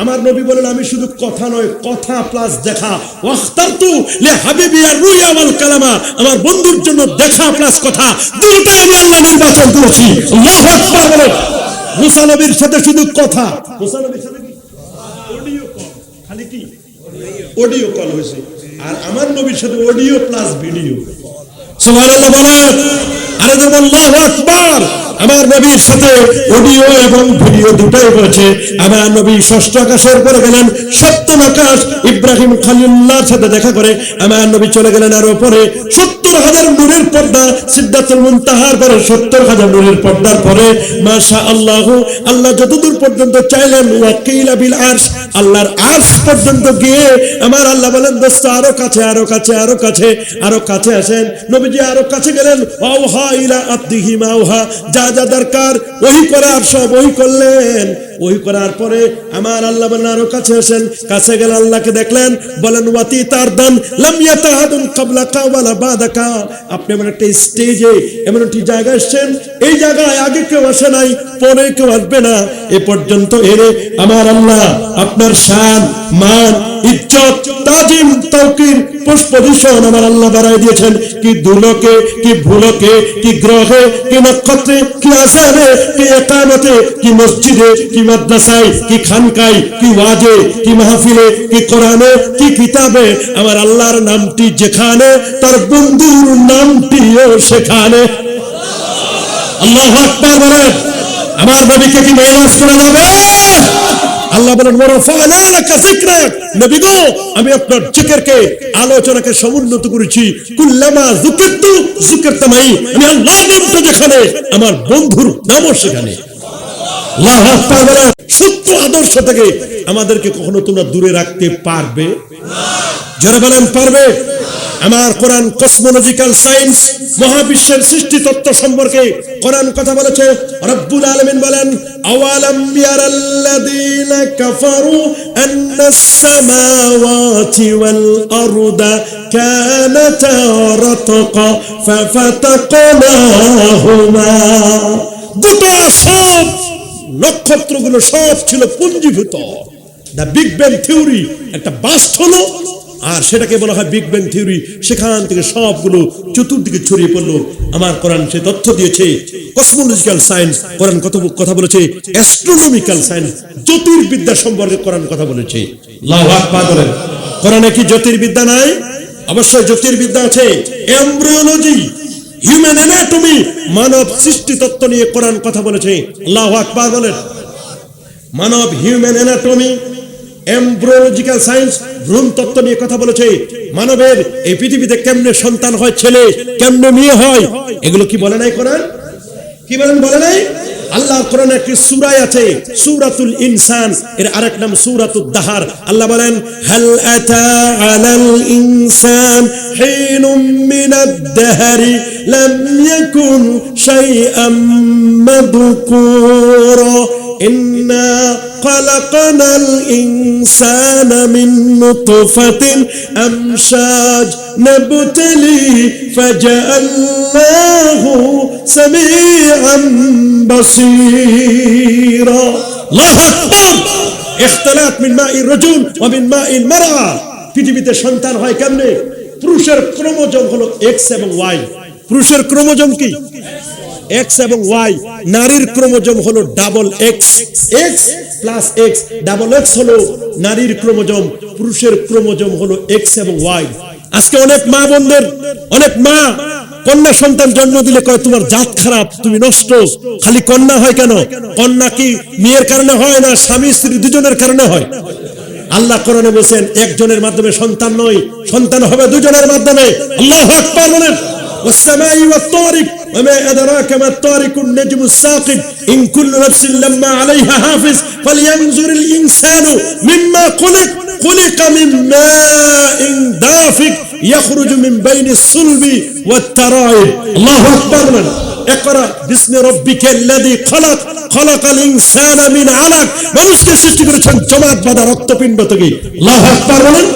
আমার নবী বলেন আমি শুধু কথা নয়, কথা প্লাস দেখা। ওয়াখতারতু লিহাবিবি আর-রুয়া ওয়াল কালামা, আমার বন্ধুর জন্য দেখা প্লাস কথা, দুটোই আমি আল্লাহ নির্বাচন করেছি। আল্লাহু আকবার বলেন। মুসা নবীর সাথে শুধু কথা, মুসা নবীর সাথে কি অডিও কল, খালি কি অডিও কল হয়েছে। আর আমার নবীর সাথে অডিও প্লাস ভিডিও। সুবহানাল্লাহ বলেন। আরে যেমন আল্লাহু আকবার। আমার নবীর সাথে অডিও এবং ভিডিও দুটোই হয়েছে। আমার নবী ষষ্ঠ আকাশের উপরে গেলেন, সপ্তম আকাশ ইব্রাহিম খলিলুল্লাহর সাথে দেখা করে আমার নবী চলে গেলেন আরো উপরে। 70,000 নূরের পর্দা, সিদরাতুল মুনতাহার পরে 70,000 নূরের পর্দার পরে মাশাআল্লাহ আল্লাহ যতদূর পর্যন্ত চাইলেন, ওয়াকিলা বিল আরশ, আল্লাহর আরশ পর্যন্ত গিয়ে আমার আল্লাহ বলেন দোস্ত আরো কাছে, আরো কাছে, আরো কাছে, আরো কাছে আসেন। নবীজি আরো কাছে গেলেন, ওয়াহা ইলা আবদিহি মা ওহা, যা যা দরকার ওই করার সব ওই করলেন। ওই করার পরে আমার আল্লাহ বলেন আরো কাছে আসেন। কাছে গেলে আল্লাহকে দেখলেন, বলেন ওয়াতি তারদান লাম ইয়াতাহাদুন ক্বাবলাকা ওয়ালা বাদাকা, আপনি এমন একটা স্টেজে, এমন একটি জায়গায় এসেছেন, এই জায়গায় আগে কেউ আসে নাই, পরে কেউ আসবে না, এ পর্যন্ত এনে আমার আল্লাহ আপনার শান, মান, ইজ্জত, তাজিম, তাওকির, পজিশন আমার আল্লাহ বাড়ায় দিয়েছেন। কি দুলোকে, কি ভুলোকে, কি গ্রহে, কি নক্ষত্রে, কি আসামে, কি একামতে, কি মসজিদে, কি মাদ্রাসায়, কি খানকায়, কি ওয়াজে, কি মাহফিলে, কি কোরআনে, কি কিতাবে আমার আল্লাহর নামটি যেখানে, তার বন্ধুর নামটিও সেখানে। আল্লাহু আকবার বলেন। আমার নবীকে কি মেরাজ করা যাবে? আল্লাহ বলেন ওয়ারাফা'না লাকা যিকরাক, নবী গো আমি আপনার জিকিরকে, আলোচনাকে সমুন্নত করেছি। কুল্লামা যুকিরতু যুকিরতামাই, আমি আল্লাহর নামটা যেখানে আমার বন্ধুর নামও সেখানে। আল্লাহু আকবার বলেন। সত্য আদর্শ থেকে আমাদেরকে কখনো তোমরা দূরে রাখতে পারবে না? যারা বলেন পারবে। আমার কোরআন কসমোলজিক্যাল সায়েন্স, মহাবিশ্বের সৃষ্টি তত্ত্ব সম্পর্কে কোরআন কথা বলেছে। রব্বুল আলামিন বলেন আওয়ালাম ইয়ারাল্লাযীনা কাফারু আন্নাস সামাওয়াতি ওয়াল আরদা কানাতা রাতকা ফাফাতাকনাহুমা, গোটা সব নক্ষত্রগুলো সব ছিল পুঞ্জীভূত। দ্য বিগ ব্যাং থিওরি একটা বাস্ট হলো, আর সেটাকে বলা হয় বিগ ব্যাং থিওরি। সেখান থেকে সবগুলো চতুর্দিকে ছড়িয়ে পড়লো। আমার কোরআন সে তথ্য দিয়েছে। কসমোলজিক্যাল সায়েন্স কোরআন কথা বলেছে। অ্যাস্ট্রোনমিক্যাল সায়েন্স জ্যোতির্বিদ্যা সম্পর্কে কোরআন কথা বলেছে। আল্লাহু আকবার বলেন। কোরআনে কি জ্যোতির্বিদ্যা নাই? অবশ্যই জ্যোতির্বিদ্যা আছে। এমব্রিওলজি, হিউম্যান অ্যানাটমি, মানব সৃষ্টি তত্ত্ব নিয়ে কোরআন কথা বলেছে। আল্লাহু আকবার বলেন। মানব হিউম্যান অ্যানাটমি, এমব্রিওলজিক্যাল সায়েন্স, ভ্রূণ তত্ত্ব নিয়ে কথা বলেছে। মানবের এই পৃথিবীতে কেমনে সন্তান হয়, ছেলে কেমনে মেয়ে হয়, এগুলো কি বলে নাই কোরআন? কি বলেন বলে নাই? আল্লাহ কোরআনে একটি সূরা আছে সূরাতুল ইনসান, এর আরেক নাম সূরাতুদ দাহার। আল্লাহ বলেন হাল আতা আলাল ইনসান হিনুম মিনাদ দাহরি লাম ইয়াকুন শাইআম মাযকুরা ইন্না খালাকনাল ইনসানা মিন নুতফাতিন আমশাজ নাবতালি ফাজআলনাহু সামিআন বাসীরা। আল্লাহু আকবার। ইখতিলাত মিন মাইর রাজুল ওয়া মিন মাইল মারআ, পৃথিবীতে সন্তান হয় কেমনে? পুরুষের ক্রোমোজোম হলো এক্স এবং ওয়াই। পুরুষের ক্রোমোজোম কি? এক্স এবং ওয়াই। নারীর ক্রোমোজোম হলো double x, x plus x. Double x হলো নারীর ক্রোমোজোম, পুরুষের ক্রোমোজোম হলো এক্স এবং ওয়াই। আজকে অনেক মা বোনদের, অনেক মা কন্যা সন্তান জন্ম দিলে কয় তোমার জাত খারাপ, তুমি নষ্ট। খালি কন্যা হয় কেন? কন্যা কি মেয়ের কারণে হয় না স্বামী স্ত্রী দুজনের কারণে হয়? আল্লাহ কোরআনে বলেছেন একজনের মাধ্যমে সন্তান নয়, সন্তান হবে দুজনের মাধ্যমে। আল্লাহু আকবার বলেন। والسماء والطارق وما أدراك ما الطارق النجم الثاقب إن كل نفس لما عليها حافظ فلينظر الإنسان مما خلق من ماء دافق يخرج من بين الصلب والترائب। الله أكبر. ইকরা বিসমি রাব্বিকাল্লাযী খালাক খালাকাল ইনসানা মিন আলাক। মানুষকে সৃষ্টি করেছেন জমাট বাঁধা রক্তপিণ্ড থেকে। আল্লাহু আকবার বলেন।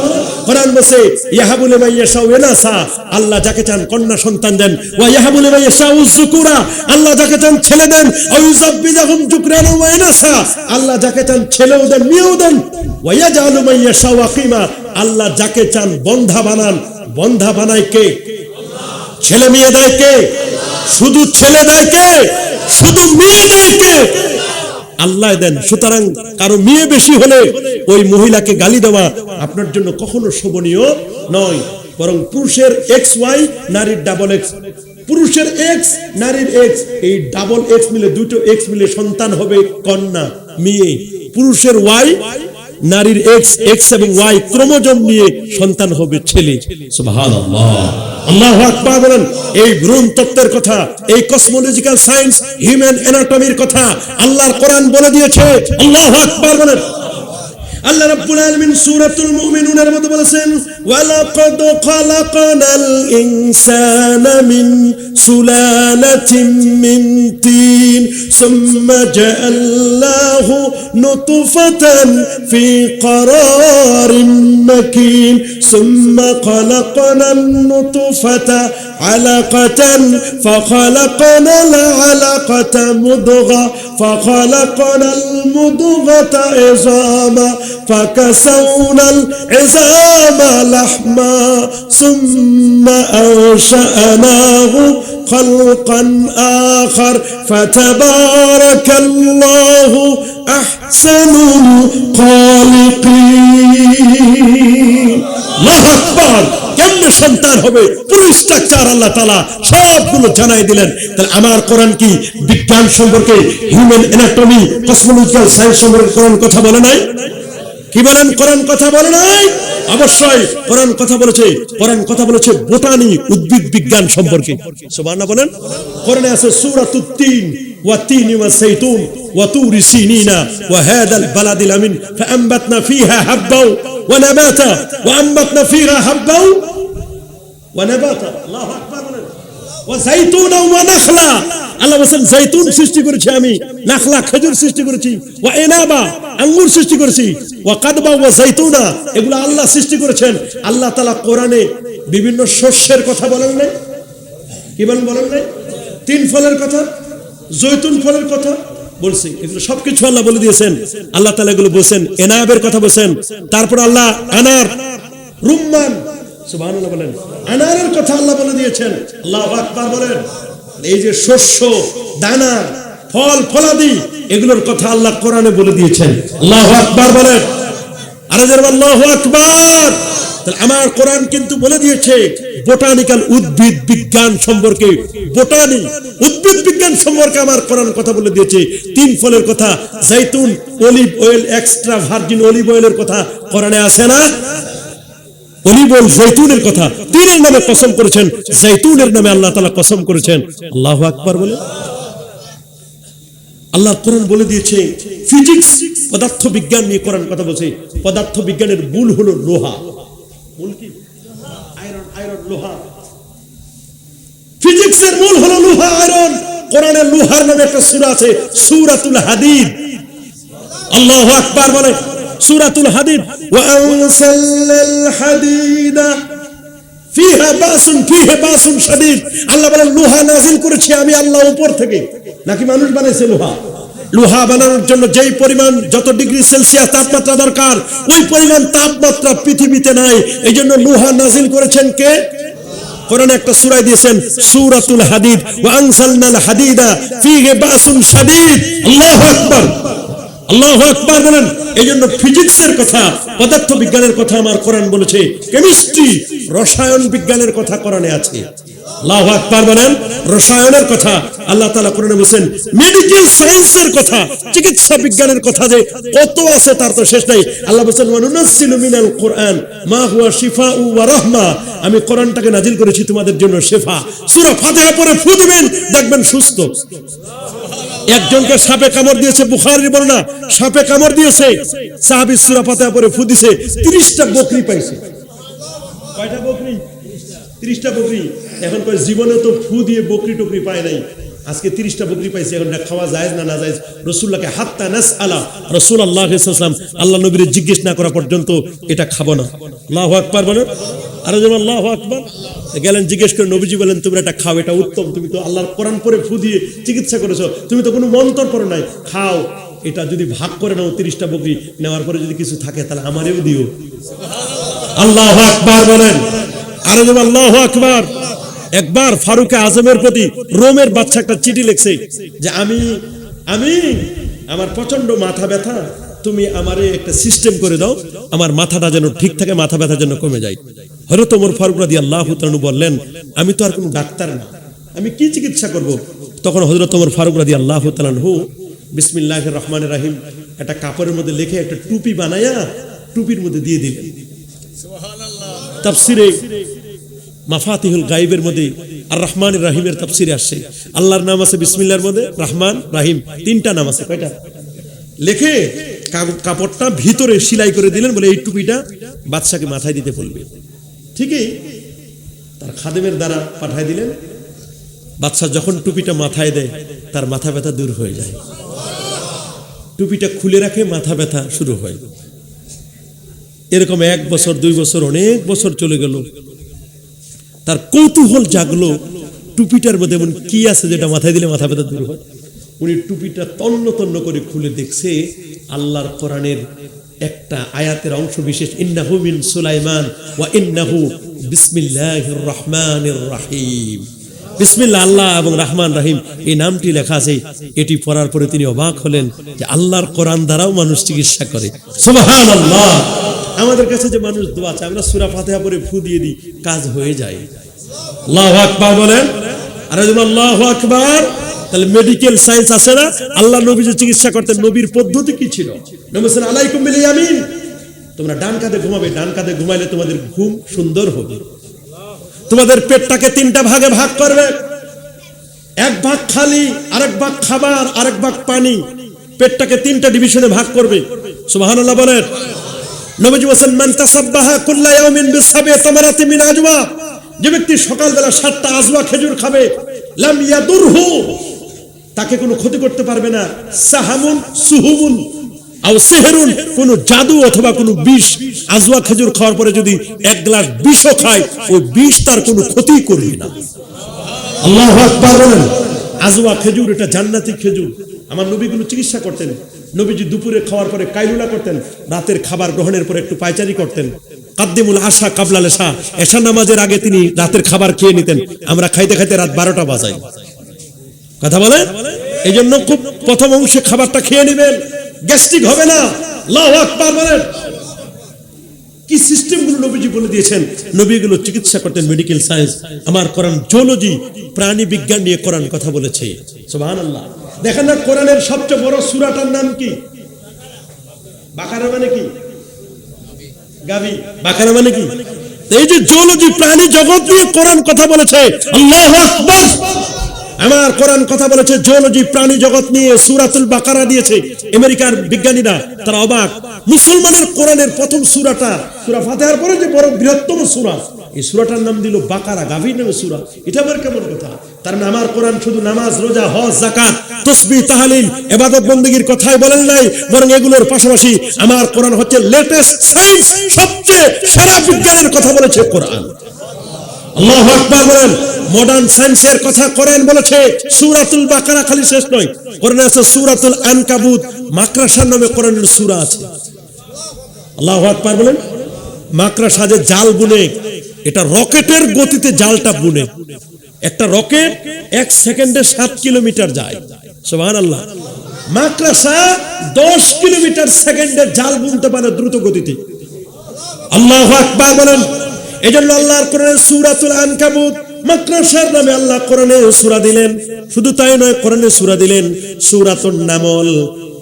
কোরআন বলছে ইয়াহাবু লিমান ইয়াশাউ ইনাসা, আল্লাহ যাকে চান কন্যা সন্তান দেন। ওয়া ইয়াহাবু লিমান ইয়াশাউ যুকুরা, আল্লাহ যাকে চান ছেলে দেন। আও ইউযাব্বিজুহুম যুকরান ওয়া ইনাসা, আল্লাহ যাকে চান ছেলেও দেন মেয়েও দেন। ওয়া ইয়াজআলু মান ইয়াশাউ আকিমা, আল্লাহ যাকে চান বন্ধা বানান। বন্ধা বানায় কে? ছেলে মেয়ে দেয় কে? শুধু ছেলে দেয় কে? শুধু মেয়ে দেয় কে? আল্লাহ দেন। সুতরাং কারো মেয়ে বেশি হলে ওই মহিলাকে গালি দেওয়া আপনার জন্য কখনো শোভনীয় নয়, বরং পুরুষের এক্স ওয়াই, নারীর ডাবল এক্স। পুরুষের এক্স, নারীর এক্স, এই ডাবল এক্স মিলে, দুটো এক্স মিলে সন্তান হবে কন্যা, মেয়ে। পুরুষের ওয়াই, নারীর এক্স, এক্স এবং ওয়াই ক্রোমোজোম নিয়ে সন্তান হবে ছেলে। সুবহানাল্লাহ, আল্লাহু আকবার বলেন। এই ভ্রূণ তত্ত্বের কথা, এই কসমোলজিক্যাল সায়েন্স, হিউম্যান অ্যানাটমির কথা আল্লাহর কোরআন বলে দিয়েছে। আল্লাহু আকবার বলেন। আল্লাহ রাব্বুল আলামিন সূরাতুল মুমিনুনের মধ্যে বলেছেন ওয়ালাকাদ খালাকনাল ইনসানা মিন সুলালাতিন মিন তিন সুম্মা জাআলনাহু নুতফাতান ফি ক্বারারিন মাকিন সুম্মা খালাকনান নুতফাতা আলাকাতান ফাখালাকনাল আলাকাতা মুদগা ফাখালাকনাল মুদগাতা ইযামা فكسونا العظام لحما ثم أنشأناه خلقا آخر فتبارك الله أحسن الخالقين। الله أكبر। কেমনে সন্তান হবে, পুরো স্ট্রাকচার আল্লাহ তাআলা সবগুলো জানাই দিলেন। তাহলে আমার কোরআন কি বিজ্ঞান সম্পর্কে, হিউম্যান অ্যানাটমি, কসমোলজিক্যাল সায়েন্স সম্পর্কে কোরআন কথা বলে নাই? কি বলেন? কোরআন কথা বলে নাই? অবশ্যই কোরআন কথা বলেছে। কোরআন কথা বলেছে বোটানি, উদ্ভিদ বিজ্ঞান সম্পর্কে। সুবহানাল্লাহ বলেন। কোরআনে আছে সূরাতুত তিন ওয়া তিনি ওয়া যাইতুন ওয়া তুরি সিনিনা ওয়া হাদাল বালাদিল আমিন ফাআমবাতনা ফিহা হাব্বাও ওয়া নাবাতা ওয়া আমবাতনা ফিহা হাব্বাও ওয়া নাবাতা। আল্লাহু আকবার বলেন। ওয়া যাইতুনা ওয়া নাখলা, আল্লাহ বলেন জাইতুন সৃষ্টি করেছি আমি, নাখলা খেজুর সৃষ্টি করেছি, ওয়া ইনাবা আঙ্গুর সৃষ্টি করেছি, ওয়া কাদবা ওয়া যাইতুনা, এগুলো আল্লাহ সৃষ্টি করেছেন। আল্লাহ তাআলা কোরআনে বিভিন্ন শস্যের কথা বলেন নাই? কি বলেন? বলেন নাই? তিন ফলের কথা, জৈতুন ফলের কথা বলছি। এগুলো সবকিছু আল্লাহ বলে দিয়েছেন। আল্লাহ তাআলা এগুলো বলেছেন। এনাবের কথা বলেছেন। তারপর আল্লাহ আনার, রুম্মান, সুবহানাল্লাহ বলেন, আনারের কথা আল্লাহ বলে দিয়েছেন। আল্লাহু আকবার বলেন। এই যে শস্য, দানা, ফল, ফলাদি, এগুলোর কথা আল্লাহ কোরআনে বলে দিয়েছেন। আল্লাহু আকবার বলেন। আরে যারা আল্লাহু আকবার। তাহলে আমার কোরআন কিন্তু বলে দিয়েছে বোটানিক্যাল, উদ্ভিদ বিজ্ঞান সম্পর্কে। বোটানি, উদ্ভিদ বিজ্ঞান সম্পর্কে আমার কোরআন কথা বলে দিয়েছে। তিন ফলের কথা, জাইতুন, olive oil, extra virgin olive অয়েলের কথা কোরআনে আছে না? অলিভ অয়েল, জৈতুনের কথা তিনের নামে কসম করেছেন। জৈতুনের নামে আল্লাহ তাআলা কসম করেছেন। আল্লাহু আকবার বলে। আল্লাহ কোরআন বলে দিয়েছে ফিজিক্স, পদার্থ বিজ্ঞান নিয়ে কোরআন কথা বলছে। পদার্থ বিজ্ঞানের মূল হলো লোহা। মূল কি? আয়রন, আয়রন, লোহা। ফিজিক্সের মূল হলো লোহা, আয়রন। কোরআনের লোহার নামে একটা সূরা আছে, সূরাতুল হাদিদ। আল্লাহু আকবার বলে। সূরাতুল হাদিদ, ওয়া আনসালনাল হাদিদা ফিহা বাসুন শাদীদ। আল্লাহ বলেন লোহা নাযিল করেছি আমি আল্লাহ উপর থেকে। নাকি মানুষ বানাইছে লোহা? লোহা বানানোর জন্য যেই পরিমাণ, যত ডিগ্রি সেলসিয়াস তাপমাত্রা দরকার, ওই পরিমাণ তাপমাত্রা পৃথিবীতে নাই। এই জন্য লোহা নাযিল করেছেন কে? কোরআনে একটা সূরা দিয়েছেন, সূরাতুল হাদিদ, ওয়া আনসালনাল হাদিদা ফিহি বাসুন শাদীদ। আল্লাহু আকবার, আল্লাহু আকবার বলেন। এই জন্য ফিজিক্সের কথা, পদার্থ বিজ্ঞানের কথা আমার কোরআন বলেছে। কেমিস্ট্রি, রসায়ন বিজ্ঞানের কথা কোরআনে আছে। আল্লাহু আকবার বলেন। রসায়নের কথা আল্লাহ তাআলা কোরআনে বলেছেন। মেডিকেল সায়েন্সের কথা, চিকিৎসা বিজ্ঞানের কথা যে কত আছে তার তো শেষ নাই। আল্লাহ বলেন ওয়া নুনাজ্জিলু মিনাল কুরআন মা হুয়া শিফাউ ওয়া রাহমা। আমি কোরআনটাকে নাজিল করেছি তোমাদের জন্য শিফা। সূরা ফাতিহা পড়ে ফু দিবেন, দেখবেন সুস্থ। একজনকে সাপে কামড় দিয়েছে, বুখারীর বর্ণনা, সাপে কামড় দিয়েছে, সাহাবী সূরা ফাতিহা পড়ে ফু দিয়েছে, 30টা বকরি পাইছে। কয়টা বকরি? 30টা বকরি। এখন কয় জীবনে তো ফু দিয়ে বকরি টকরি পায় নাই। আজকে 30টা বকরি পাইছি, এখন খাওয়া যায় না না যায়? রাসূলুল্লাহকে হাত্তা নাসআলা রাসূলুল্লাহ সাল্লাল্লাহু আলাইহি ওয়াসাল্লাম, আল্লাহ নবীর জিজ্ঞেস না করা পর্যন্ত এটা খাবো না। আল্লাহু আকবার বলেন, আর যেন আল্লাহু আকবার। গেলেন জিজ্ঞেস করে, নবীজি বলেন তোমরা এটা খাও, এটা উত্তম, তুমি তো আল্লাহর কোরআন পড়ে ফু দিয়ে চিকিৎসা করেছো, তুমি তো কোনো মন্তর পড়ো নাই, খাও। এটা যদি ভাগ করে নাও 30টা বকরি, নেওয়ার পরে যদি কিছু থাকে তাহলে আমারেও দিও। আল্লাহু আকবার বলেন, আর যেন আল্লাহু আকবার। একবার ফারুক আজমের প্রতি রোমের বাদশা একটা চিঠি লিখছে যে আমি আমার প্রচন্ড মাথা ব্যথা, তুমি আমারে একটা সিস্টেম করে দাও, আমার মাথাটা যেন ঠিক থাকে, মাথা ব্যথা যেন কমে যায়। হযরত ওমর ফারুক রাদিয়াল্লাহু তাআলা বললেন, আমি তো আর কোনো ডাক্তার না, আমি কি চিকিৎসা করব? তখন হযরত ওমর ফারুক রাদিয়াল্লাহু তাআলা বিসমিল্লাহির রহমানির রহিম একটা কাপড়ের মধ্যে লিখে একটা টুপি বানায়া টুপির মধ্যে দিয়ে দিলেন। সুবহানাল্লাহ। তাফসিরে মাফাতিহুল গায়বের মধ্যে আর রহমানির রহিমের তাফসিরে আসছে, আল্লাহর নাম আছে বিসমিল্লাহর মধ্যে, রহমান রহিম, 3টা নাম আছে। কয়টা? লিখে কাপড়টা ভিতরে সেলাই করে দিলেন, বলে এই টুপিটা বাদশাকে মাথায় দিতে বলবে। ঠিকই তার খাদেমের দ্বারা পাঠায় দিলেন। বাদশা যখন টুপিটা মাথায় দেয়, তার মাথা ব্যথা দূর হয়ে যায়। টুপিটা খুলে রাখে, মাথা ব্যথা শুরু হয়। এরকম 1 বছর 2 বছর অনেক বছর চলে গেল। তার কৌতূহল জাগলো, টুপিটার মধ্যে এমন কি আছে যেটা মাথায় দিলে মাথা ব্যথা দূর হয়। উনি টুপিটা তন্ন তন্ন করে খুলে দেখছে আল্লাহর কোরআনের একটা আয়াতের অংশ বিশেষ, ইন্নাহু মিন সুলাইমান ওয়া ইন্নাহু বিসমিল্লাহির রহমানির রহিম। বিসমিল্লাহ, আল্লাহ এবং রহমান রহিম এই নামটি লেখা আছে। এটি পড়ার পরে তিনি অবাক হলেন যে আল্লাহর কোরআন দ্বারাও মানুষ চিকিৎসা করে। সুবহানাল্লাহ। আমাদের কাছে যে মানুষ দোয়া চায়, আমরা সূরা ফাতিহা পড়ে ফু দিয়ে দিই, কাজ হয়ে যায়। আল্লাহু আকবার বলেন, আর আল্লাহু আকবার। তাহলে মেডিকেল সায়েন্স আছে না? আল্লাহ নবী যে চিকিৎসা করতেন, নবীর পদ্ধতি কি ছিল? নবী বলেন আলাইকুম বিল ইয়ামিন, তোমরা ডান কাঁধে ঘুমাবে, ডান কাঁধে ঘুমাইলে তোমাদের ঘুম সুন্দর হবে। তোমাদের পেটটাকে 3টা ভাগে ভাগ করবে, 1 ভাগ খালি, আরেক ভাগ খাবার, আরেক ভাগ পানি। পেটটাকে 3টা ডিভিশনে ভাগ করবে। সুবহানাল্লাহ বলেন। নবীজি বলেন মান তাসাব্বাহা কুল্লা ইয়াউমিন বিসাবি তামারাতিন মিন আজওয়া, যে ব্যক্তি সকালবেলা 7টা আজওয়া খেজুর খাবে, লাম ইয়াদুরহু, তাকে কোনো ক্ষতি করতে পারবে না। সাহামুন সুহুমুন আও সিহরুন, কোন জাদু অথবা কোন বিষ। আজওয়া খেজুর খাওয়ার পরে যদি 1 গ্লাস বিষও খায়, ওই বিষ তার কোনো ক্ষতি করবে না। আল্লাহু আকবার বলেন। আজওয়া খেজুর এটা জান্নাতি খেজুর। আমার নবীগুলো চিকিৎসা করতেন। নবীজি দুপুরে খাওয়ার পরে কাইলুলা করতেন, রাতের খাবার গ্রহণের পরে একটু পায়চারি করতেন। কাদ্দিমুল আশা কাবলাল এশা, এশা নামাজের আগে তিনি রাতের খাবার খেয়ে নিতেন। আমরা খাইতে খাইতে রাত 12টা বাজাই। কথা বলেন। এই জন্য খুব প্রথম অংশে খাবারটা খেয়ে নেবেন, গ্যাস্ট্রিক হবে না। আল্লাহু আকবার বলেন। কি সিস্টেমগুলো নবীজি বলে দিয়েছেন। নবীগুলো চিকিৎসা করতেন, মেডিকেল সায়েন্স। আমার কোরআন জুওলজি, প্রাণী বিজ্ঞান নিয়ে কোরআন কথা বলেছে। সুবহানাল্লাহ। দেখেন না কোরআনের সবচেয়ে বড় সূরাটার নাম কি? বাকারা মানে কি? গাবি। বাকারা মানে কি? এই যে জুওলজি, প্রাণী জগৎ নিয়ে কোরআন কথা বলেছে। আল্লাহু আকবার। আমার কোরআন কথা বলেছে জুওলজি, প্রাণী জগৎ নিয়ে। সূরাতুল বাকারা দিয়েছে আমেরিকার বিজ্ঞানীরা, তারা অবাক। মুসলমানের কোরআনের প্রথম সূরাটা, সূরা ফাতিহার পরে যে বড় বৃহত্তম সূরা, এই সূরাটার নাম দিল বাকারা, গাভীর নামে সূরা। এটা আবার কেমন কথা? তার মানে আমার কোরআন শুধু নামাজ, রোজা, হজ, যাকাত, তাসবিহ, তাহলিল, ইবাদত বন্দেগীর কথাই বলেন নাই, বরং এগুলোর পাশাপাশি আমার কোরআন হচ্ছে লেটেস্ট সায়েন্স, সবচেয়ে সেরা বিজ্ঞানের কথা বলেছে কোরআন। আল্লাহু আকবার বলেন। মডার্ন সায়েন্সের কথা কোরআন বলেছে। সূরাতুল বাকারা খালি শেষ নয়, কোরআনে আছে সূরাতুল আনকাবুত, মাকড়াসার নামে কোরআনের সূরা আছে। আল্লাহু আকবার বলেন। মাকড়াসা যে জাল বুনে, এটা রকেটের গতিতে জালটা বুনে। একটা রকেট 1 সেকেন্ডে 7 কিলোমিটার যায়। সুবহানাল্লাহ। মাকড়াসা 10 কিলোমিটার সেকেন্ডে জাল বুনতে পারে দ্রুত গতিতে। আল্লাহু আকবার বলেন। এজন্য আল্লাহর কোরআনের সূরাতুল আনকাবুত, মাকড়াসার নামে আল্লাহ কোরআনে সূরা দিলেন। শুধু তাই নয়, কোরআনে সূরা দিলেন সূরাতুন নামল,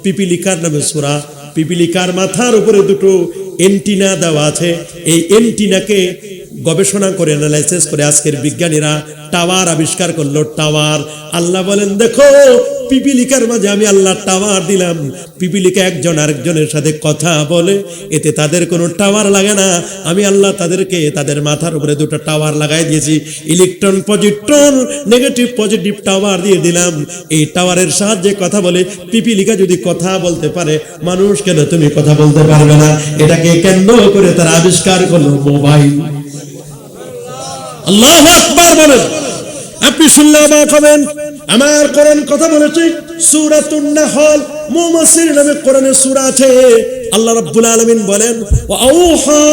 পিপিলিকার নামে সূরা। পিপিলিকার মাথার উপরে 2টো এন্টিনা দেওয়া আছে। এই এন্টিনাকে গবেষণা করে, অ্যানালাইসিস করে আজকের বিজ্ঞানীরা টাওয়ার আবিষ্কার করলো। টাওয়ার। আল্লাহ বলেন দেখো পিপিলিকার মাঝে আমি আল্লাহ টাওয়ার দিলাম, পিপিলিকা একজন আরেকজনের সাথে কথা বলে, এতে তাদের কোনো টাওয়ার লাগে না, আমি আল্লাহ তাদেরকে তাদের মাথার উপরে দুটো টাওয়ার লাগাই দিয়েছি, electron positron negative positive tower দিয়ে দিলাম। এই টাওয়ারের সাহায্যে কথা বলে। পিপিলিকা যদি কথা বলতে পারে, মানুষ কেন তুমি কথা বলতে পারবে না? এটাকে কেন্দ্র করে তারা আবিষ্কার করলো মোবাইল। আল্লাহু আকবার বলেন। আপনি শুনলে অবাক হবেন, আমার কোরআন কথা বলেছে। সূরাতুন নাহল, মৌমাছির নামে কোরআনে সূরা আছে। আল্লাহ রাব্বুল আলামিন বলেন, ওয়া আওহা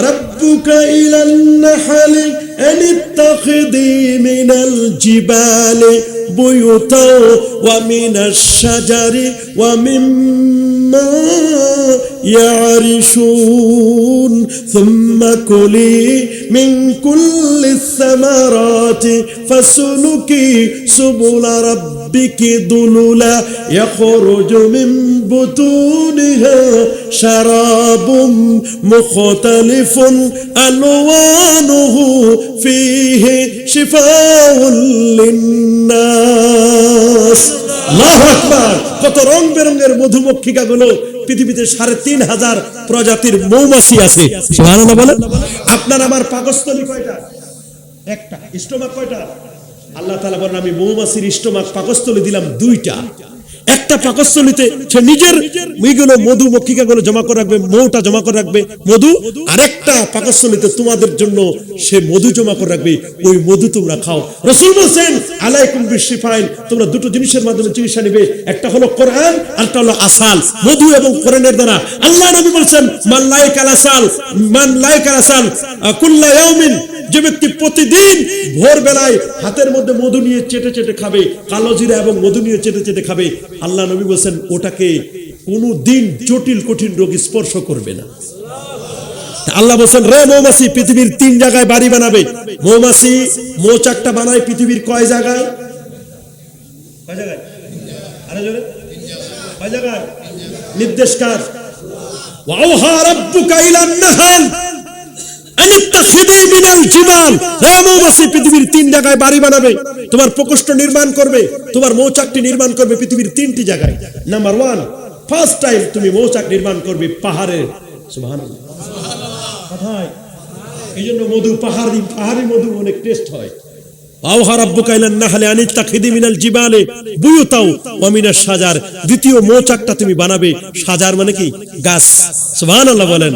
রাব্বুকা ইলান নাহলি আন ইত্তাখিযি মিনাল জিবালি বুয়ুতা ওয়া মিনাশ শাজারি ওয়া মিম্মা ইয়ারিশুন সুম্মা কুলি মিন কুল্লিস সামারাতি ফাসলুকি সুবুলা রাব্বিকি দুলুলা ইয়াখরুজু মিন বুতুনিহা শারাবুম মুখতালিফুন আলওয়ানুহু ফীহি শিফাউল লিন্নাস। আল্লাহু আকবার। কত রং বেরঙের মধুমক্ষিকা গুলো পৃথিবীতে ৩৫০০ প্রজাতির মৌমাছি আছে। সুবহানাল্লাহ বলেন। আপনার আমার পাকস্থলী কয়টা? একটা। স্টোমাক কয়টা? আল্লাহ তাআলা বলেন আমি মৌমাছির স্টোমাক পাকস্থলী দিলাম ২টা। একটা পাকস্থলীতে সে নিজের ওইগুলো মধুমক্ষিকাগুলো জমা করে রাখবে, মৌটা জমা করে রাখবে মধু, আরেকটা পাকস্থলীতে তোমাদের জন্য সে মধু জমা করে রাখবে, ওই মধু তোমরা খাও। রাসূল বলেন আলাইকুম বিশিফাইন, তোমরা দুটো জিনিসের মাধ্যমে চিকিৎসা নেবে, একটা হলো কোরআন, আরেকটা হলো আসাল। মধু এবং কোরআনের দ্বারা আল্লাহ নবী বলেন মান লাইকাল আসাল কুল্লা ইয়াউমিন, যে ব্যক্তি প্রতিদিন ভোরবেলায় হাতের মধ্যে মধু নিয়ে চেটে চেটে খাবে, কালো জিরা এবং মধু নিয়ে চেটে চেটে খাবে, আল্লাহ নবী বলেন ওটাকে কোনদিন জটিল কঠিন রোগ স্পর্শ করবে না। আল্লাহ বলেন রে মৌমাছি, পৃথিবীর ৩ জায়গায় বাড়ি বানাবে। মৌমাছি মৌচাকটা বানায় পৃথিবীর কয় জায়গায়? কয় জায়গায়? আরে জোরে, কয় জায়গায়? নির্দেশ কার? ওয়াওহা রাব্বুকা ইলান নাহল আন ইত্তাখিযি মিনাল জিবাল। হে মৌমাছি, পৃথিবীর ৩ জায়গায় বাড়ি বানাবে, তোমার প্রকোষ্ঠ নির্মাণ করবে, তোমার মৌচাকটি নির্মাণ করবে পৃথিবীর ৩টি জায়গায়। নাম্বার 1, ফার্স্ট টাইম তুমি মৌচাক নির্মাণ করবে পাহাড়ে। সুবহানাল্লাহ। কোথায়? এইজন্য মধু পাহাড়ি মধু অনেক টেস্ট হয়। আওহা রাব্বুকা ইলান নাহলি আন ইত্তাখিযি মিনাল জিবালি বুয়ুতাও ওয়া মিনাশ শাজার। দ্বিতীয় মৌচাকটা তুমি বানাবে, শাজার মানে কি? গাছ। সুবহানাল্লাহ বলেন।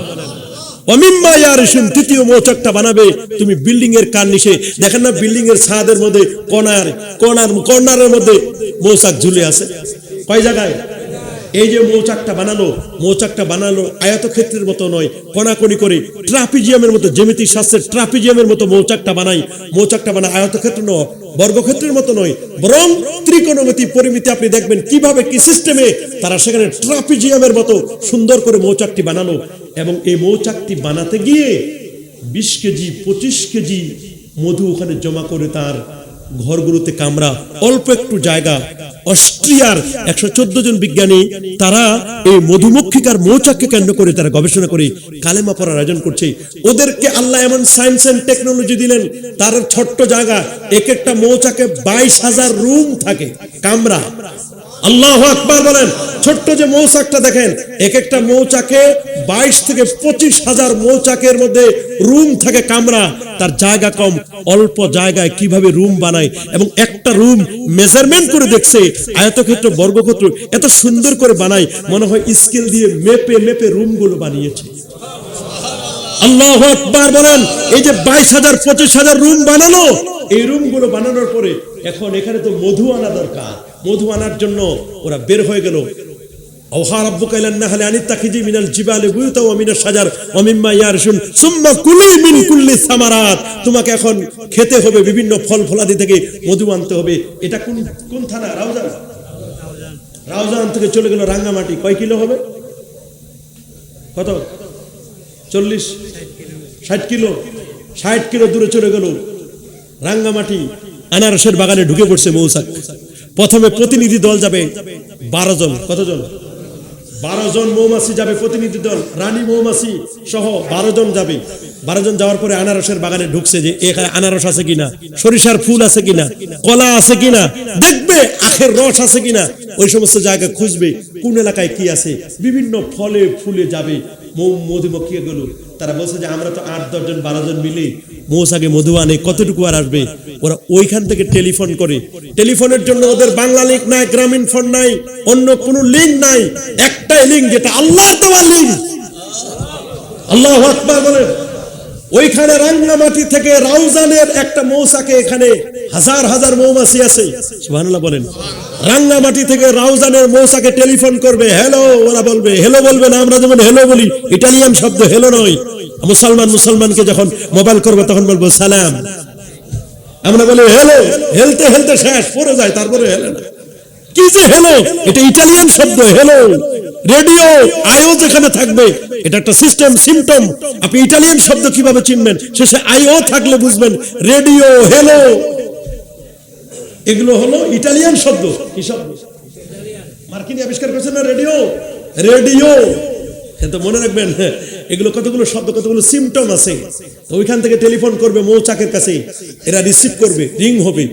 ওয়া মিম্মা ইয়ারিশুন, তৃতীয় মৌচাকটা বানাবে তুমি বিল্ডিং এর কার্নিশে। দেখেন না বিল্ডিং এর ছাদের মধ্যে কর্নারের মধ্যে মৌচাক ঝুলে আছে। কয় জায়গায়? এই যে মৌচাকটা বানালো আয়তক্ষেত্রের মতো নয়, কোনাকুনি করে ট্রাপিজিয়ামের মতো, জ্যামিতিক শাস্ত্রের ট্রাপিজিয়ামের মতো মৌচাকটা বানায় আয়তক্ষেত্র নয়, বর্গক্ষেত্রের মতো নয়, বরং ত্রিকোণমিতি পরিমিতি। আপনি দেখবেন কিভাবে কি সিস্টেমে তারা সেখানে ট্রাপিজিয়ামের মতো সুন্দর করে মৌচাকটি বানালো। এবং এই মৌচাকটি বানাতে গিয়ে 20 কেজি 25 কেজি মধু ওখানে জমা করে তার ঘরগুলোতে কামরা। অল্প একটু জায়গা। অস্ট্রিয়ার 114 জন বিজ্ঞানী তারা এই মধুমক্ষিকার মৌচাককে কেন্দ্র করে তারা গবেষণা করে কালেমা পড়ার আয়োজন করছে। ওদেরকে আল্লাহ এমন সায়েন্স এন্ড টেকনোলজি দিলেন, তার ছোট্ট জায়গা, এক একটা মৌচাকে 22,000 রুম থাকে, কামরা। আল্লাহু আকবার বলেন। ছোট্ট যে মৌচাকটা দেখেন, এক একটা মৌচাকে 22 থেকে 25,000 মৌচাকের মধ্যে রুম থাকে, কামরা। তার জায়গা কম, অল্প জায়গায় কিভাবে রুম বানায়, এবং একটা রুম মেজারমেন্ট করে দেখছে, আয়তক্ষেত্র বর্গক্ষেত্র এত সুন্দর করে বানায়, মনে হয় স্কেল দিয়ে মেপে রুমগুলো বানিয়েছে। আল্লাহু আকবার বলেন। এই যে 22,000 25,000 রুম বানানো, এই রুমগুলো বানানোর পরে এখন এখানে তো মধু আনা দরকার। মধু আনার জন্য ওরা বের হয়ে গেল। আওহা রাব্বুকা ইলান নাহলি আন ইত্তাখিযি মিনাল জিবালি বুয়ুতা ওয়া মিনাশ শাজার ওয়া মিম্মা ইয়ারশুন সুম্মা কুলি মিন কুল্লি সামারাত। তোমাকে এখন খেতে হবে বিভিন্ন ফল ফলাদি থেকে মধু আনতে হবে। এটা কোন থানা? রাউজান থেকে চলে গেল রাঙ্গামাটি। কয় কিলো হবে? কত? 40-60 কিলো। 60 কিলো দূরে চলে গেল রাঙ্গামাটি। আনারসের বাগানে ঢুকে পড়ছে মৌচাক। প্রথমে প্রতিনিধি দল যাবে 12 জন। কতজন? 12 জন মৌমাছি যাবে, প্রতিনিধি দল, রানী মৌমাছি সহ 12 জন যাবে। 12 জন যাওয়ার পরে আনারসের বাগানে ঢুকছে, যে এখানে আনারস আছে কিনা, সরিষার ফুল আছে কিনা, কলা আছে কিনা, দেখবে আখের রস আছে কিনা, ওই সমস্ত জায়গা খুঁজবে, কোন এলাকায় কি আছে। বিভিন্ন ফলে ফুলে যাবে। মধুমক্ষী গুলো তারা বলছে যে আমরা তো 8-10 জন 12 জন মিলে মৌসাকে মধু আনে, কতটুকু আর আসবে। ওরা ওইখান থেকে টেলিফোন করে। টেলিফোনের জন্য ওদের বাংলা লিঙ্ক নাই, গ্রামীণ ফোন নাই, অন্য কোনো লিঙ্ক নাই, একটাই লিঙ্ক, যেটা আল্লাহর দেওয়া লিঙ্ক। আল্লাহু আকবার বলেন। ওইখানে রাঙ্গামাটি থেকে রাউজানের একটা মৌসাকে, এখানে হাজার হাজার মৌমাছি আছে, সুবহানাল্লাহ বলেন। রাঙ্গামাটি থেকে রাউজানের মৌসাকে টেলিফোন করবে, হ্যালো, ওরা বলবে হ্যালো, বলবে না আমরা যেমন হ্যালো বলি, ইটালিয়ান শব্দ হ্যালো নয়। মুসলমানকে যখন মোবাইল করবে তখন বলবো সালাম, আমরা বলি হ্যালো, হেলতে হেলতে শেষ পড়ে যায়, তারপরে হ্যালো না, কি যে হ্যালো, এটা ইটালিয়ান শব্দ হ্যালো। রেডিও আইও যেখানে থাকবে, এটা একটা সিস্টেম, সিম্পটম। আপনি ইটালিয়ান শব্দ কিভাবে চিনবেন? শেষে আইও থাকলে বুঝবেন। রেডিও, হ্যালো, এগুলো হলো ইটালিয়ান শব্দ। কি শব্দ? মার্কিনি আবিষ্কার করেছেন না রেডিও। রেডিও তো মনে রাখবেন, এগুলো কতগুলো শব্দ, কতগুলো সিম্পটম আছে। তো ওইখান থেকে টেলিফোন করবে মৌচাকের কাছে, এরা রিসিভ করবে, রিং হবে।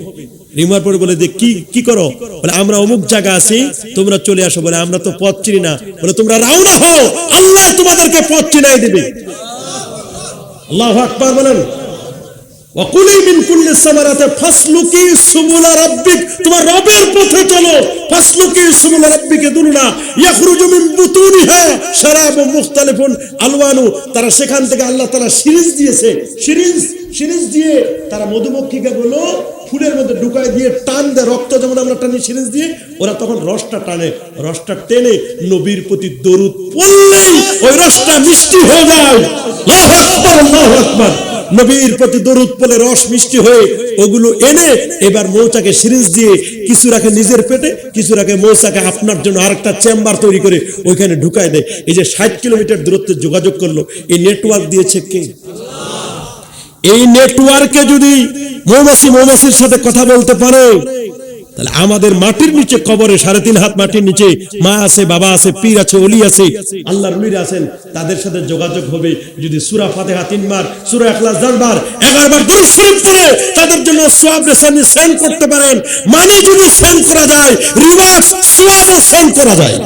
রিমার পরে বলে যে কি করো? বলে আমরা অমুক জায়গা আছি, তোমরা চলে আসো। বলে আমরা তো পথ চিনি না। বলে তোমরা রওনা হও, আল্লাহ তোমাদেরকে পথ চিনাই দিবে। আল্লাহু আকবার বলেন। ওয়াকুলি মিন কুল্লি সামারাতে ফাসলুকি সুবুলা রাব্বিক, তোমার রবের পথে চলো। ফাসলুকি সুবুলা রাব্বিকে দুলনা ইয়াখরুজু মিন বুতুনিহা শারাবুন মুখতালিফুন আলওয়ানু। তারা সেখান থেকে আল্লাহ তাআলা সিরিজ দিয়েছে, সিরিজ দিয়ে তারা মধুমক্ষীকে বলো ফুলের মধ্যে ঢুকায় দিয়ে টান দেয়, রক্ত যেমন আমরা টানি সিরিজ দিয়ে, ওরা তখন রসটা টানে। রসটা টেনে নবীর প্রতি দরুদ পড়লেই ওই রসটা মিষ্টি হয়ে যায়। আল্লাহু আকবার, আল্লাহু আকবার। নবীর প্রতি দরুদ পড়লে রস মিষ্টি হয়ে ওগুলো এনে এবার মৌচাকে সিরিজ দিয়ে কিছু রাখে নিজের পেটে, কিছু রাখে মৌচাকে আপনার জন্য আরেকটা চেম্বার তৈরি করে ওইখানে ঢুকায় দেয়। এই যে 60 কিলোমিটার দূরত্বে যোগাযোগ করলো, এই নেটওয়ার্ক দিয়েছে কে? এই নেটওয়ার্কে যদি মৌমাছির সাথে কথা বলতে পারে, তাহলে আমাদের মাটির নিচে কবরে 3.5 হাত মাটির নিচে মা আছে, বাবা আছে, পীর আছে, ওলি আছে, আল্লাহর নবী আছেন, তাদের সাথে যোগাযোগ হবে যদি সূরা ফাতিহা 3 বার, সূরা ইখলাস 10 বার, 11 বার দুরূদ শরীফ পড়ে তাদের জন্য সওয়াব রেসানি সেন্ড করতে পারেন। মানে যদি সেন্ড করা যায়, রিভার্স সওয়াবও সেন্ড করা যায়।